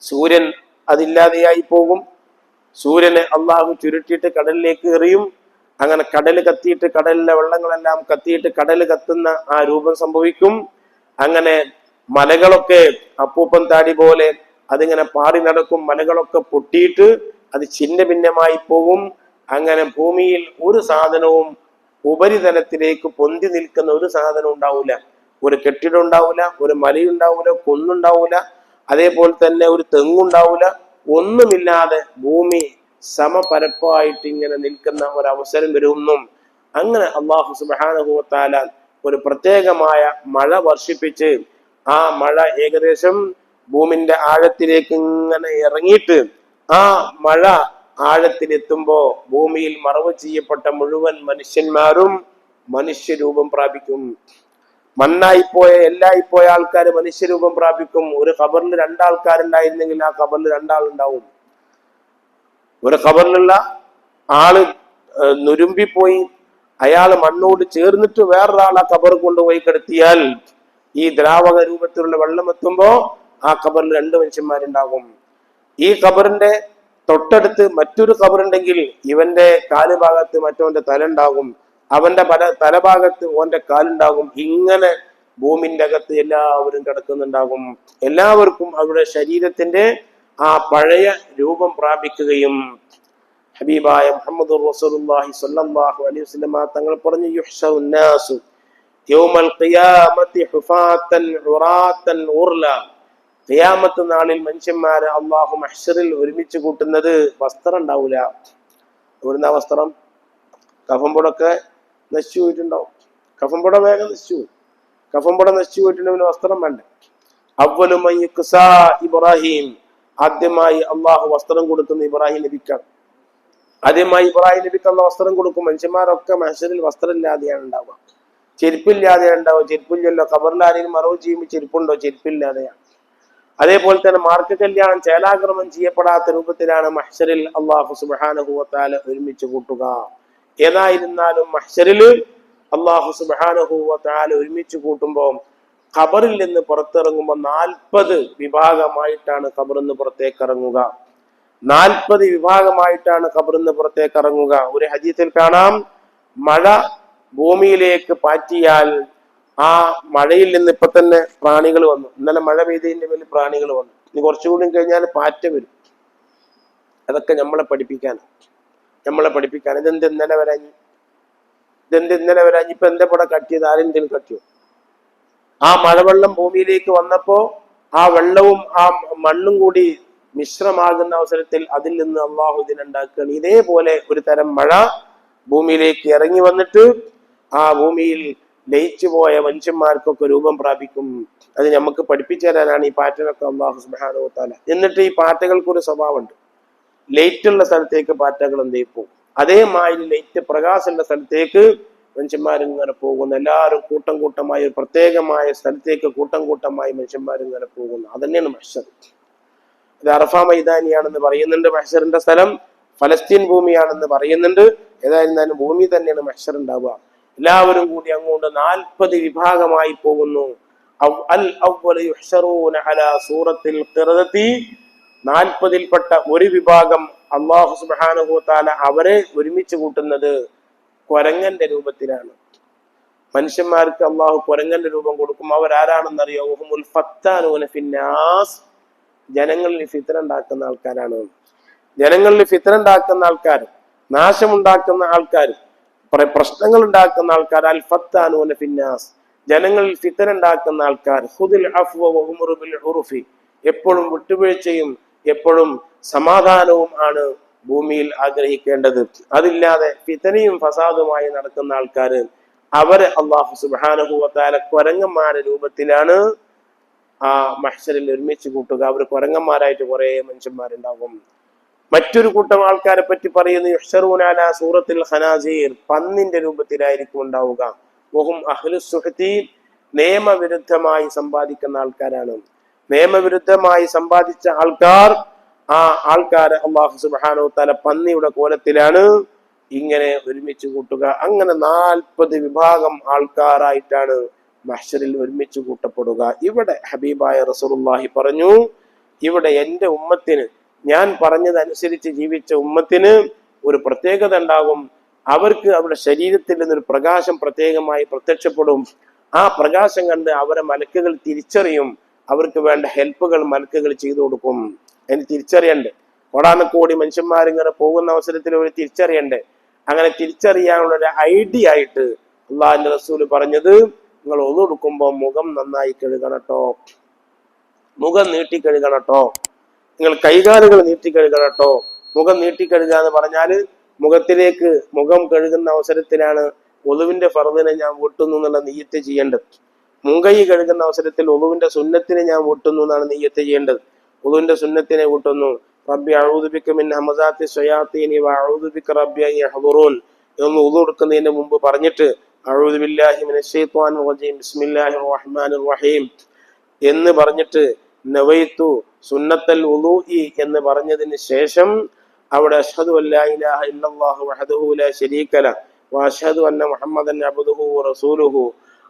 സൂര്യൻ അതില്ലാതെയായി പോകും. സൂര്യനെ അള്ളാഹു ചുരുട്ടിയിട്ട് കടലിലേക്ക് എറിയും. അങ്ങനെ കടൽ കത്തിയിട്ട് കടലിലെ വെള്ളങ്ങളെല്ലാം കത്തിയിട്ട് കടൽ കത്തുന്ന ആ രൂപം സംഭവിക്കും. അങ്ങനെ മലകളൊക്കെ അപ്പൂപ്പൻ താടി പോലെ അതിങ്ങനെ പാറി നടക്കും. മലകളൊക്കെ പൊട്ടിയിട്ട് അത് ഛിന്ന ഭിന്നമായി പോകും. അങ്ങനെ ഭൂമിയിൽ ഒരു സാധനവും ഉപരിതലത്തിലേക്ക് പൊന്തി നിൽക്കുന്ന ഒരു സാധനം ഉണ്ടാവില്ല. ഒരു കെട്ടിടം ഉണ്ടാവില്ല, ഒരു മലയുണ്ടാവില്ല, കുന്നുണ്ടാവില്ല, അതേപോലെ തന്നെ ഒരു തെങ്ങുണ്ടാവില്ല. ഒന്നുമില്ലാതെ ഭൂമി സമപരപ്പായിട്ട് ഇങ്ങനെ നിൽക്കുന്ന ഒരവസരം വരുമെന്നും അങ്ങനെ അള്ളാഹു സുബ്ഹാനഹു വ തആല ഒരു പ്രത്യേകമായ മഴ വർഷിപ്പിച്ച് ആ മഴ ഏകദേശം ഭൂമിന്റെ ആഴത്തിലേക്ക് ഇങ്ങനെ ഇറങ്ങിയിട്ട് ആ മഴ ആഴത്തിലെത്തുമ്പോ ഭൂമിയിൽ മറവ് ചെയ്യപ്പെട്ട മുഴുവൻ മനുഷ്യന്മാരും മനുഷ്യരൂപം പ്രാപിക്കും. മണ്ണായിപ്പോയ എല്ലായിപ്പോയ ആൾക്കാർ മനുഷ്യരൂപം പ്രാപിക്കും. ഒരു ഖബറിൽ രണ്ടാൾക്കാരുണ്ടായിരുന്നെങ്കിൽ ആ ഖബറിൽ രണ്ടാളുണ്ടാവും. ഒരു ഖബറിലുള്ള ആള് നുരുമ്പിപ്പോയി അയാൾ മണ്ണോട് ചേർന്നിട്ട് വേറൊരാൾ ആ ഖബർ കൊണ്ടുപോയി കിടത്തിയാൽ ഈ ദ്രാവക രൂപത്തിലുള്ള വെള്ളം എത്തുമ്പോ ആ ഖബറിൽ രണ്ട് മനുഷ്യന്മാരുണ്ടാകും. ഈ ഖബറിന്റെ തൊട്ടടുത്ത് മറ്റൊരു ഖബറുണ്ടെങ്കിൽ ഇവന്റെ കാലുഭാഗത്ത് മറ്റവന്റെ തല ഉണ്ടാകും, അവന്റെ തലഭാഗത്ത് ഓന്റെ കാലുണ്ടാകും. ഇങ്ങനെ ഭൂമിന്റെ അകത്ത് എല്ലാവരും കിടക്കുന്നുണ്ടാകും. എല്ലാവർക്കും അവരുടെ ശരീരത്തിന്റെ ആ പഴയ രൂപം പ്രാപിക്കുകയും ഹബീബായ മുഹമ്മദുർ റസൂലുള്ളാഹി സ്വല്ലല്ലാഹു അലൈഹി വസല്ലം തങ്ങൾ പറഞ്ഞു, യുഹ്ശറുൻ നാസു യൗമൽ ഖിയാമത്തി ഹുഫാത്തൻ ഉറാത്തൻ ഉർല. ഖിയാമത്ത് നാളിൽ മനുഷ്യന്മാരെ അള്ളാഹു മഹ്ശറിൽ ഒരുമിച്ച് കൂട്ടുന്നത് വസ്ത്രം ഉണ്ടാവൂല. എവിടുന്ന വസ്ത്രം? കഫംപുടൊക്കെ നശിച്ചു പോയിട്ടുണ്ടാവും. കഫംപുട വേഗം നശിച്ചു പോയി. കഫംപുട നശിച്ചു പോയിട്ടുണ്ടെങ്കിൽ വസ്ത്രം വേണ്ട. അവ്വലു മൻ യുക്സാ ഇബ്രാഹിം, ആദ്യമായി അള്ളാഹു വസ്ത്രം കൊടുക്കുന്ന ഇബ്രാഹിം നബിക്കാണ്. ആദ്യമായി ഇബ്രാഹിം നബിക്ക് അള്ളാഹു വസ്ത്രം കൊടുക്കും. മനുഷ്യന്മാരൊക്കെ മഹ്ശറിൽ വസ്ത്രം ഇല്ലാതെയാണ് ഉണ്ടാവുക, ചെരുപ്പില്ലാതെയാണ് ഉണ്ടാവുക. ചെരുപ്പില്ലല്ലോ. ഖബറിൽ ആരെങ്കിലും മറവ് ചെയ്യുമ്പോൾ ചെരുപ്പുണ്ടോ? ചെരുപ്പില്ലാതെയാണ്. അതേപോലെ തന്നെ മാർക്ക് കല്യാണം ചേലാക്രമം ചെയ്യപ്പെടാത്ത രൂപത്തിലാണ് മഹ്ശറിൽ അള്ളാഹു സുബ്ഹാനഹു വ തആല ഒരുമിച്ച് കൂട്ടുക. ഏതായിരുന്നാലും മഹ്ശറിൽ അള്ളാഹു സുബ്ഹാനഹു വ തആല ഒരുമിച്ച് കൂട്ടുമ്പോൾ ഖബറിൽ നിന്ന് പുറത്തിറങ്ങുമ്പോൾ 40 വിഭാഗമായിട്ടാണ് ഖബറിൽ നിന്ന് പുറത്തേക്ക് ഇറങ്ങുക. 40 വിഭാഗമായിട്ടാണ് ഖബറിൽ നിന്ന് പുറത്തേക്ക് ഇറങ്ങുക. ഒരു ഹദീസിൽ കാണാം, മഴ ഭൂമിയിലേക്ക് പാറ്റിയാൽ ആ മഴയിൽ നിന്ന് ഇപ്പൊ തന്നെ പ്രാണികൾ വന്നു. ഇന്നലെ മഴ പെയ്തതിന്റെ മേലിൽ പ്രാണികൾ വന്നു. ഇനി കുറച്ചുകൂടി കഴിഞ്ഞാൽ പാറ്റ വരും. അതൊക്കെ നമ്മളെ പഠിപ്പിക്കാൻ. ഇതെന്ത് ഇന്നലെ വരാഞ്ഞ്? ഇപ്പൊ എന്താ ഇവിടെ കട്ടിയത്? ആരെന്തെങ്കിലും കട്ടിയോ? ആ മഴവെള്ളം ഭൂമിയിലേക്ക് വന്നപ്പോ ആ വെള്ളവും ആ മണ്ണും കൂടി മിശ്രമാകുന്ന അവസരത്തിൽ അതിൽ നിന്ന് അള്ളാഹു ഇതിനുണ്ടാക്കുകയാണ്. ഇതേപോലെ ഒരു തരം മഴ ഭൂമിയിലേക്ക് ഇറങ്ങി വന്നിട്ട് ആ ഭൂമിയിൽ ലയിച്ചു പോയ മനുഷ്യന്മാർക്കൊക്കെ രൂപം പ്രാപിക്കും. അത് നമുക്ക് പഠിപ്പിച്ചു തരാനാണ് ഈ പാറ്റകളൊക്കെ അള്ളാഹു സുബ്ഹാനഹു വ തആല. എന്നിട്ട് ഈ പാറ്റകൾക്കൊരു സ്വഭാവമുണ്ട്. ലൈറ്റുള്ള സ്ഥലത്തേക്ക് പാറ്റകൾ എന്തേ പോകും. അതേമാതിരി ലൈറ്റ് പ്രകാശമുള്ള സ്ഥലത്തേക്ക് മനുഷ്യന്മാരിങ്ങനെ പോകുന്നു. എല്ലാവരും കൂട്ടം കൂട്ടമായി ഒരു പ്രത്യേകമായ സ്ഥലത്തേക്ക് കൂട്ടം കൂട്ടമായി മനുഷ്യന്മാരിങ്ങനെ പോകുന്നു. അതന്നെയാണ് മഹ്ശർ. ഇത് അറഫ മൈതാനിയാണെന്ന് പറയുന്നുണ്ട്. മഹ്ശറിന്റെ സ്ഥലം ഫലസ്തീൻ ഭൂമിയാണെന്ന് പറയുന്നുണ്ട്. ഏതായിരുന്നാലും ഭൂമി തന്നെയാണ് മഹ്ശർ ഉണ്ടാവുക. എല്ലാവരും കൂടി അങ്ങോട്ട് 40 വിഭാഗമായി പോകുന്നു. 40ൽപ്പെട്ട ഒരു വിഭാഗം അല്ലാഹു സുബ്ഹാനഹു വ തആല അവരെ ഒരുമിച്ച് കൂട്ടുന്നത് കുരങ്ങന്റെ രൂപത്തിലാണ്. മനുഷ്യന്മാർക്ക് അള്ളാഹു കുരങ്ങന്റെ രൂപം കൊടുക്കും. അവരാരാണെന്നറിയോ? ഹുമുൽ ഫത്താനൂന ഫിന്നാസ്, ജനങ്ങളിൽ ഫിത്ന ഉണ്ടാക്കുന്ന ആൾക്കാരാണ്. ജനങ്ങളിൽ ഫിത്ന ഉണ്ടാക്കുന്ന ആൾക്കാർ, നാശമുണ്ടാക്കുന്ന ആൾക്കാർ, പ്രശ്നങ്ങൾ ഉണ്ടാക്കുന്ന ആൾക്കാർ. അൽ ഫത്താനൂന ഫിന്നാസ്, ജനങ്ങളിൽ ഫിത്ന ഉണ്ടാക്കുന്ന ആൾക്കാർ. ഖുദിൽ അഫ്വ വഉമുറു ബിൽ ഉർഫി, എപ്പോഴും വിട്ടുവീഴ്ചയും എപ്പോഴും സമാധാനവും ആണ് ഭൂമിയിൽ ആഗ്രഹിക്കേണ്ടത്. അതില്ലാതെ ഫിത്നയും ഫസാദുമായി നടക്കുന്ന ആൾക്കാർ, അവരെ അല്ലാഹു സുബ്ഹാനഹു വ തആല കുരങ്ങന്മാരുടെ രൂപത്തിലാണ് ആ മഹ്ശറിൽ ഒരുമിച്ച് കൂട്ടുക. അവർ കുരങ്ങന്മാരായിട്ട് കുറെ മനുഷ്യന്മാരുണ്ടാകും. മറ്റൊരു കൂട്ടം ആൾക്കാരെ പറ്റി പറയുന്നു, യുഹ്ശറൂന അലാ സൂറത്തിൽ ഖനാസീർ, പന്നിന്റെ രൂപത്തിലായിരിക്കും ഉണ്ടാവുക. വഹും അഹ്ലുസ് സുഹ്തി, നിയമവിരുദ്ധമായി സമ്പാദിക്കുന്ന ആൾക്കാരാണ്. നിയമവിരുദ്ധമായി സമ്പാദിച്ച ആൾക്കാർ, ആ ആൾക്കാരെ അല്ലാഹു സുബ്ഹാനഹു വ തആല പന്നിയുടെ കോലത്തിലാണ് ഇങ്ങനെ ഒരുമിച്ച് കൂട്ടുക. അങ്ങനെ 40 വിഭാഗം ആൾക്കാരായിട്ടാണ് മഹ്ശറിൽ ഒരുമിച്ച് കൂട്ടപ്പെടുക. ഇവിടെ ഹബീബായ റസൂലുള്ളാഹി പറഞ്ഞു, ഇവിടെ എന്റെ ഉമ്മത്തിന് ഞാൻ പറഞ്ഞതനുസരിച്ച് ജീവിച്ച ഉമ്മത്തിന് ഒരു പ്രത്യേകത ഉണ്ടാകും. അവർക്ക് അവരുടെ ശരീരത്തിൽ നിന്നൊരു പ്രകാശം പ്രത്യേകമായി പ്രത്യക്ഷപ്പെടും. ആ പ്രകാശം കണ്ട് അവരെ മലക്കുകൾ തിരിച്ചറിയും. അവർക്ക് വേണ്ട ഹെൽപ്പുകൾ മലക്കുകൾ ചെയ്തു കൊടുക്കും. അതിന് തിരിച്ചറിയണ്ടേ? കോടാനക്കോടി മനുഷ്യന്മാരിങ്ങനെ പോകുന്ന അവസരത്തിൽ ഒരു തിരിച്ചറിയണ്ടേ? അങ്ങനെ തിരിച്ചറിയാനുള്ള ഒരു ഐഡിയ ആയിട്ട് അള്ളാഹിന്റെ റസൂല് പറഞ്ഞത്, നിങ്ങൾ ഒന്നു കൊടുക്കുമ്പോൾ മുഖം നന്നായി കഴുകണട്ടോ, മുഖം നീട്ടി കഴുകണട്ടോ, നിങ്ങൾ കൈകാലുകൾ നീട്ടി കഴുകണട്ടോ. മുഖം നീട്ടി കഴുകുക എന്ന് പറഞ്ഞാൽ മുഖത്തിലേക്ക് മുഖം കഴുകുന്ന അവസരത്തിലാണ് ഒളുവിന്റെ ഫർദിനെ ഞാൻ വീട്ടുന്നു എന്നുള്ള നിയ്യത്ത് ചെയ്യേണ്ടത്. മുൻകൈ കഴുകുന്ന അവസരത്തിൽ ഒളുവിന്റെ സുന്നത്തിനെ ഞാൻ വീട്ടുന്നു എന്നാണ് നിയ്യത്ത് ചെയ്യേണ്ടത്. ഒളുവിന്റെ സുന്നത്തിനെ വീട്ടുന്നു. റബ്ബി അഊദു ബിക മിൻ ഹമസാത്തി ശയാത്തീനി വഅഊദു ബിക റബ്ബി അൻ യഹ്ദുറൂൻ എന്ന് ഉളു എടുക്കുന്നതിന് മുമ്പ് പറഞ്ഞിട്ട് അഊദു ബില്ലാഹി മിനശ് ശൈത്വാനിർ റജീം ബിസ്മില്ലാഹിർ റഹ്മാനിർ റഹീം എന്ന് പറഞ്ഞിട്ട് നവൈതു സുന്നത്തൽ ഉളൂഇ എന്ന് പറഞ്ഞതിന് ശേഷം അവിടെ അഷ്ഹദു അല്ലാ ഇലാഹ ഇല്ലല്ലാഹു വഹ്ദഹു ലാ ശരീക ലഹു വഅഷ്ഹദു അന്ന മുഹമ്മദൻ അബ്ദുഹു വറസൂലുഹു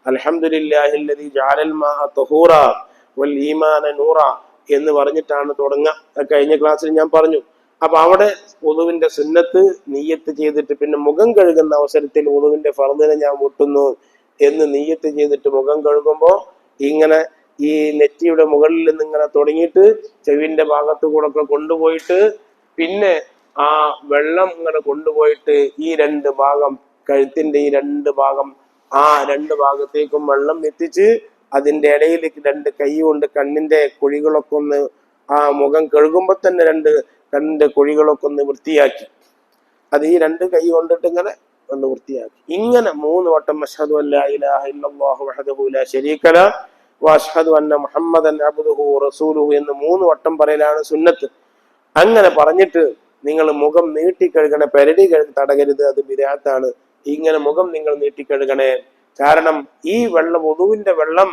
അൽഹംദുലില്ലാഹില്ലദീ ജഅലൽ മാഅ തഹൂറ വൽ ഈമാന നൂറ എന്ന് പറഞ്ഞിട്ടാണ് തുടങ്ങുക. കഴിഞ്ഞ ക്ലാസ്സിൽ ഞാൻ പറഞ്ഞു. അപ്പൊ അവിടെ ഉളുവിന്റെ സുന്നത്ത് നിയ്യത്ത് ചെയ്തിട്ട് പിന്നെ മുഖം കഴുകുന്ന അവസരത്തിൽ ഉളുവിന്റെ ഫർദിനെ ഞാൻ മുട്ടുന്നു എന്ന് നിയ്യത്ത് ചെയ്തിട്ട് മുഖം കഴുകുമ്പോൾ ഇങ്ങനെ ഈ നെറ്റിയുടെ മുകളിൽ നിന്ന് ഇങ്ങനെ തുടങ്ങിയിട്ട് ചെവിന്റെ ഭാഗത്തു കൂടെ ഒക്കെ കൊണ്ടുപോയിട്ട് പിന്നെ ആ വെള്ളം ഇങ്ങനെ കൊണ്ടുപോയിട്ട് ഈ രണ്ട് ഭാഗം, കഴുത്തിന്റെ ഈ രണ്ട് ഭാഗം, ആ രണ്ട് ഭാഗത്തേക്കും വെള്ളം എത്തിച്ച് അതിന്റെ ഇടയിലേക്ക് രണ്ട് കൈ കൊണ്ട് കണ്ണിന്റെ കുഴികളൊക്കെ ഒന്ന്, ആ മുഖം കഴുകുമ്പോ തന്നെ രണ്ട് കണ്ണിന്റെ കുഴികളൊക്കെ ഒന്ന് വൃത്തിയാക്കി, അത് ഈ രണ്ട് കൈ കൊണ്ടിട്ട് ഇങ്ങനെ ഒന്ന് വൃത്തിയാക്കി. ഇങ്ങനെ 3 വട്ടം അഷ്ഹദു അല്ലാ ഇലാഹ ഇല്ലല്ലാഹു വഹ്ദഹു ലാ ശരീക ലഹു വഅഷ്ഹദു അന്ന മുഹമ്മദൻ അബ്ദുഹു റസൂലുഹു എന്ന് 3 വട്ടം പറയലാണ് സുന്നത്ത്. അങ്ങനെ പറഞ്ഞിട്ട് നിങ്ങൾ മുഖം നീട്ടിക്കഴുകണേ, പെരടി തടകരുത്, അത് ബിദ്അത്താണ്. ഇങ്ങനെ മുഖം നിങ്ങൾ നീട്ടിക്കഴുകണേ. കാരണം ഈ വെള്ളം, വുദൂവിന്റെ വെള്ളം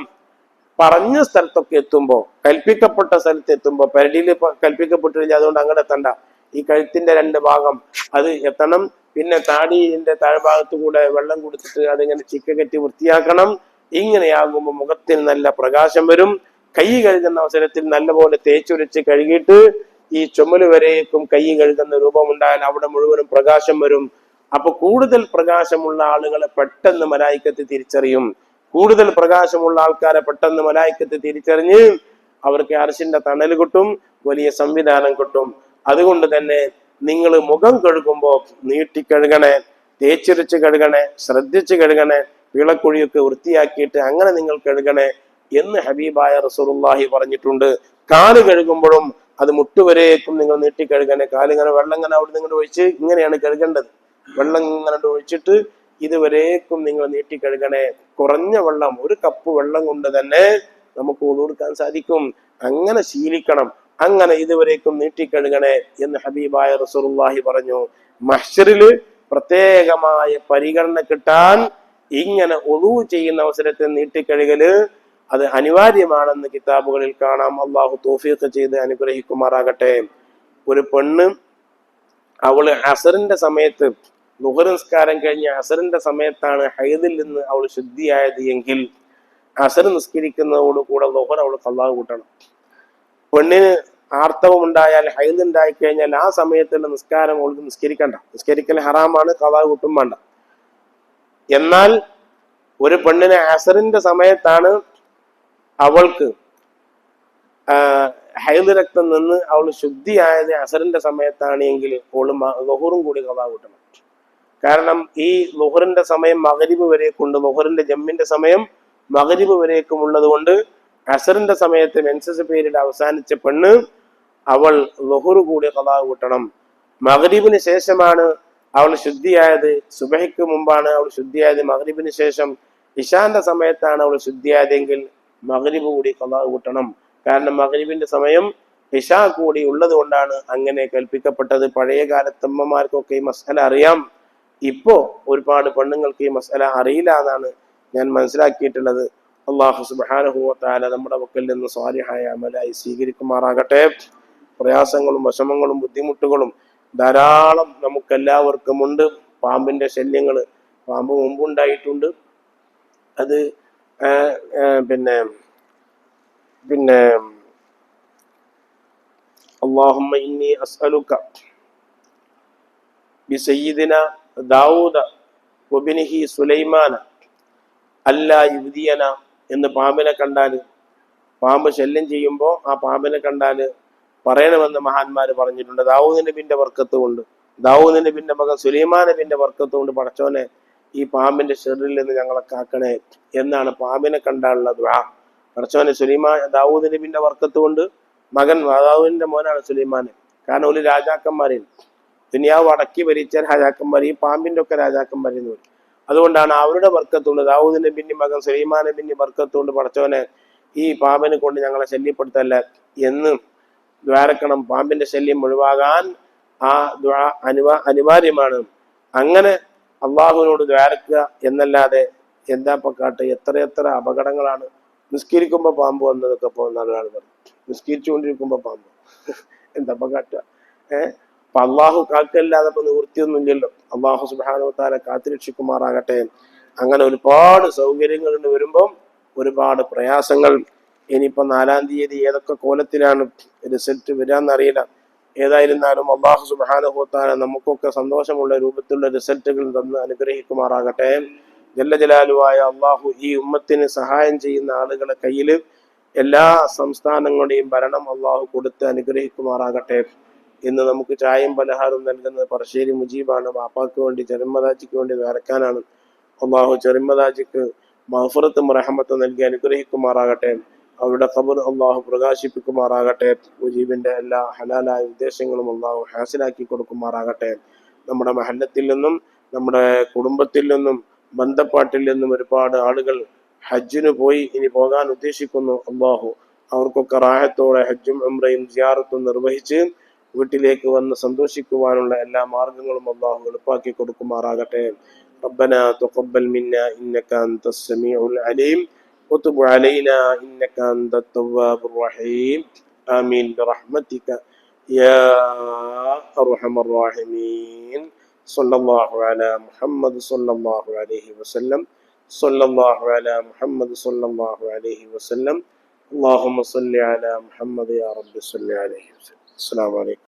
പറഞ്ഞ സ്ഥലത്തൊക്കെ എത്തുമ്പോ, കൽപ്പിക്കപ്പെട്ട സ്ഥലത്ത് എത്തുമ്പോ, പെരടിയിൽ കൽപ്പിക്കപ്പെട്ടില്ല, അതുകൊണ്ട് അങ്ങനെ എത്തണ്ട. ഈ കഴുത്തിന്റെ 2 ഭാഗം അത് എത്തണം. പിന്നെ താടിന്റെ താഴ്ഭാഗത്തു കൂടെ വെള്ളം കൊടുത്തിട്ട് അതിങ്ങനെ ചിക്ക കെട്ടി വൃത്തിയാക്കണം. ഇങ്ങനെയാകുമ്പോൾ മുഖത്തിൽ നല്ല പ്രകാശം വരും. കൈ കഴുകുന്ന അവസരത്തിൽ നല്ലപോലെ തേച്ചൊരിച്ച് കഴുകിയിട്ട് ഈ ചുമല് വരേക്കും കൈ കഴുകുന്ന രൂപമുണ്ടായാൽ അവിടെ മുഴുവനും പ്രകാശം വരും. അപ്പൊ കൂടുതൽ പ്രകാശമുള്ള ആളുകളെ പെട്ടെന്ന് മലായിക്കത്ത് തിരിച്ചറിയും. കൂടുതൽ പ്രകാശമുള്ള ആൾക്കാരെ പെട്ടെന്ന് മലായിക്കത്ത് തിരിച്ചറിഞ്ഞ് അവർക്ക് അർശിന്റെ തണൽ കിട്ടും, വലിയ സംവിധാനം കിട്ടും. അതുകൊണ്ട് തന്നെ നിങ്ങൾ മുഖം കഴുകുമ്പോൾ നീട്ടിക്കഴുകണേ, തേച്ചൊരിച്ച് കഴുകണേ, ശ്രദ്ധിച്ച് കഴുകണേ, വിളക്കുഴിയൊക്കെ വൃത്തിയാക്കിയിട്ട് അങ്ങനെ നിങ്ങൾ കഴുകണേ എന്ന് ഹബീബായ റസൂലുള്ളാഹി പറഞ്ഞിട്ടുണ്ട്. കാല് കഴുകുമ്പോഴും അത് മുട്ടുവരേക്കും നിങ്ങൾ നീട്ടിക്കഴുകണേ. കാലിങ്ങനെ വെള്ളം ഇങ്ങനെ അവിടെ നിങ്ങൾ ഒഴിച്ച് ഇങ്ങനെയാണ് കഴുകേണ്ടത്. വെള്ളം ഇങ്ങനെ ഒഴിച്ചിട്ട് ഇതുവരേക്കും നിങ്ങൾ നീട്ടിക്കഴുകണേ. കുറഞ്ഞ വെള്ളം, 1 കപ്പ് വെള്ളം കൊണ്ട് തന്നെ നമുക്ക് ഉളു എടുക്കാൻ സാധിക്കും. അങ്ങനെ ശീലിക്കണം. അങ്ങനെ ഇതുവരേക്കും നീട്ടിക്കഴുകണേ എന്ന് ഹബീബായ റസൂലുള്ളാഹി പറഞ്ഞു. മഹ്ശറില് പ്രത്യേകമായ പരിഗണന കിട്ടാൻ ഇങ്ങനെ ഉളു ചെയ്യുന്ന അവസരത്തിൽ നീട്ടിക്കഴുകല് അത് അനിവാര്യമാണെന്ന് കിതാബുകളിൽ കാണാം. അള്ളാഹു തൗഫീഖ് ചെയ്ത് അനുഗ്രഹിക്കുമാറാകട്ടെ. ഒരു പെണ്ണ്, അവള് അസറിന്റെ സമയത്ത്, ളുഹർ നിസ്കാരം കഴിഞ്ഞ അസറിന്റെ സമയത്താണ് ഹൈദിൽ നിന്ന് അവൾ ശുദ്ധിയായത് എങ്കിൽ അസർ നിസ്കരിക്കുന്നതോടുകൂടെ ളുഹർ അവൾ ഖളാ കൂട്ടണം. പെണ്ണിന് ആർത്തവം ഉണ്ടായാൽ, ഹൈദ് ഉണ്ടായി കഴിഞ്ഞാൽ ആ സമയത്തുള്ള നിസ്കാരം അവൾക്ക് നിസ്കരിക്കണ്ട. നിസ്കരിക്കൽ ഹറാമാണ്, ഖളാ കൂട്ടും വേണ്ട. എന്നാൽ ഒരു പെണ്ണിന് അസറിന്റെ സമയത്താണ് അവൾക്ക് ഹൈദ് രക്തം നിന്ന് അവൾ ശുദ്ധിയായത് അസറിന്റെ സമയത്താണ് എങ്കിൽ അവൾ ളുഹറും കൂടി ഖളാ കൂട്ടണം. കാരണം ഈ ളുഹറിന്റെ സമയം മഗ്രിബ് വരേക്കുണ്ട്, ളുഹറിന്റെ ജമ്മിന്റെ സമയം മഗ്രിബ് വരേക്കും ഉള്ളത് കൊണ്ട് അസറിന്റെ സമയത്ത് മെൻസസ് പീരീഡ് അവസാനിച്ച പെണ്ണ് അവൾ ളുഹർ കൂടി ഖളാ കൂട്ടണം. മഗ്രിബിന് ശേഷമാണ് അവൾ ശുദ്ധിയായത്, സുബഹിക്ക് മുമ്പാണ് അവൾ ശുദ്ധിയായത്, മഗ്രിബിന് ശേഷം ഇശാന്റെ സമയത്താണ് അവൾ ശുദ്ധിയായതെങ്കിൽ മഗ്രിബ് കൂടി ഖളാ കൂട്ടണം. കാരണം മഗ്രിബിന്റെ സമയം ഇശാ കൂടി ഉള്ളത് കൊണ്ടാണ് അങ്ങനെ കൽപ്പിക്കപ്പെട്ടത്. പഴയ കാലത്തമ്മമാർക്കൊക്കെ ഈ മസ്അല അറിയാം. ഇപ്പോ ഒരുപാട് പെണ്ണുങ്ങൾക്ക് ഈ മസ്അല അറിയില്ല എന്നാണ് ഞാൻ മനസ്സിലാക്കിയിട്ടുള്ളത്. അല്ലാഹു സുബ്ഹാനഹു വ തആല നമ്മുടെ പക്കൽ നിന്ന് സ്വാലിഹായ അമലായി സ്വീകരിക്കുമാറാകട്ടെ. പ്രയാസങ്ങളും വിഷമങ്ങളും ബുദ്ധിമുട്ടുകളും ധാരാളം നമുക്കെല്ലാവർക്കും ഉണ്ട്. പാമ്പിന്റെ ശല്യങ്ങൾ, പാമ്പ് മുമ്പുണ്ടായിട്ടുണ്ട്. അത് പിന്നെ اللهم إني أسألك بسيدنا داود وبنه സുലൈമാന അല്ലാ യുദിയന എന്ന് പാമ്പിനെ കണ്ടാൽ, പാമ്പ് ശല്യം ചെയ്യുമ്പോൾ ആ പാമ്പിനെ കണ്ടാൽ പറയണമെന്ന് മഹാന്മാർ പറഞ്ഞിട്ടുണ്ട്. ദാവൂദ് നബിന്റെ ബർക്കത്ത് കൊണ്ട്, ദാവൂദ് നബിന്റെ മകൻ സുലൈമാൻ നബിന്റെ ബർക്കത്ത് കൊണ്ട് പടച്ചോനെ ഈ പാമ്പിന്റെ ഷെറിൽ നിന്ന് ഞങ്ങളെ കാക്കണേ എന്നാണ് പാമ്പിനെ കണ്ടാലുള്ള ദുആ. പടച്ചോനെ ദാവൂദ് നബിന്റെ ബർക്കത്ത് കൊണ്ട്, മകൻ ദാവൂദിന്റെ മോനാണ് സുലൈമാൻ. കാരണം ഒരു രാജാക്കന്മാരിൽ ദുനിയാവ് അടക്കി ഭരിച്ച രാജാക്കന്മാർ, ഈ പാമ്പിന്റെ ഒക്കെ രാജാക്കന്മാർ എന്ന് പറയും. അതുകൊണ്ടാണ് അവരുടെ ബർക്കത്തുകൊണ്ട്, ദാവൂദ് നബിന്റെ മകൻ സുലൈമാൻ നബിന്റെ ബർക്കത്തുകൊണ്ട് പടച്ചോനെ ഈ പാമ്പിനെ കൊണ്ട് ഞങ്ങളെ ശല്യപ്പെടുത്തല്ല എന്ന് ദ്വാരക്കണം. പാമ്പിന്റെ ശല്യം ഒഴിവാകാൻ ആ ദ്വാ അനിവാര്യമാണ്. അങ്ങനെ അള്ളാഹുവിനോട് ദ്വാരക്കുക എന്നല്ലാതെ എന്താ കാട്ട്. എത്ര അപകടങ്ങളാണ്. നിസ്കരിക്കുമ്പോ പാമ്പ് വന്നതൊക്കെ പോകുന്ന ആളുകൾ പറയും. നിസ്കരിച്ചുകൊണ്ടിരിക്കുമ്പോ പാമ്പ് എന്താ കാട്ടുക? അപ്പൊ അള്ളാഹു കാക്കല്ലാതെ ഇപ്പൊ നിവൃത്തിയൊന്നും ഇല്ലല്ലോ. അള്ളാഹു സുബ്ഹാനഹു വ തആല കാത്തുരക്ഷിക്കുമാറാകട്ടെ. അങ്ങനെ ഒരുപാട് സൗകര്യങ്ങൾ വരുമ്പം ഒരുപാട് പ്രയാസങ്ങൾ. ഇനിയിപ്പോ 4-ാം തീയതി ഏതൊക്കെ കോലത്തിലാണ് റിസൾട്ട് വരാന്നറിയില്ല. ഏതായിരുന്നാലും അള്ളാഹു സുബ്ഹാനഹു വ തആല നമുക്കൊക്കെ സന്തോഷമുള്ള രൂപത്തിലുള്ള റിസൾട്ടുകൾ തന്ന് അനുഗ്രഹിക്കുമാറാകട്ടെ. ജല്ല ജലാലുവായ അള്ളാഹു ഈ ഉമ്മത്തിന് സഹായം ചെയ്യുന്ന ആളുകളെ കയ്യിൽ എല്ലാ സംസ്ഥാനങ്ങളുടെയും ഭരണം അള്ളാഹു കൊടുത്ത് അനുഗ്രഹിക്കുമാറാകട്ടെ. ഇന്ന് നമുക്ക് ചായയും പലഹാരവും നൽകുന്നത് പറശ്ശേരി മുജീബാണ്. ബാപ്പാക്ക് വേണ്ടി, ചെറുമദാജിക്ക് വേണ്ടി വരക്കാനാണ്. അള്ളാഹു ചെറുമദാജിക്ക് മഗ്ഫിറത്തും റഹ്മത്തും നൽകി അനുഗ്രഹിക്കുമാറാകട്ടെ. അവരുടെ ഖബർ അള്ളാഹു പ്രകാശിപ്പിക്കുമാറാകട്ടെ. മുജീബിന്റെ എല്ലാ ഹലാലായ ഉദ്ദേശങ്ങളും അള്ളാഹു ഹാസിലാക്കി കൊടുക്കുമാറാകട്ടെ. നമ്മുടെ മഹല്ലത്തിൽ നിന്നും നമ്മുടെ കുടുംബത്തിൽ നിന്നും ബന്ധപ്പാട്ടിൽ നിന്നും ഒരുപാട് ആളുകൾ ഹജ്ജിന് പോയി ഇനി പോകാൻ ഉദ്ദേശിക്കുന്നു. അള്ളാഹു അവർക്കൊക്കെ റാഹത്തോടെ ഹജ്ജും ഉംറയും സിയാറത്തും നിർവഹിച്ച് വീട്ടിലേക്ക് വന്ന് സന്തോഷിക്കുവാനുള്ള എല്ലാ മാർഗങ്ങളും അള്ളാഹു എളുപ്പാക്കി കൊടുക്കുമാറാകട്ടെ. ربنا تقبل منا إنك أنت السميع العليم وتب علينا إنك أنت التواب الرحيم آمين برحمتك يا أرحم الراحمين. صلى الله على محمد صلى الله عليه وسلم. صلى الله على محمد صلى الله عليه وسلم. اللهم صل على محمد يا رب صل عليه وسلم. السلام عليكم.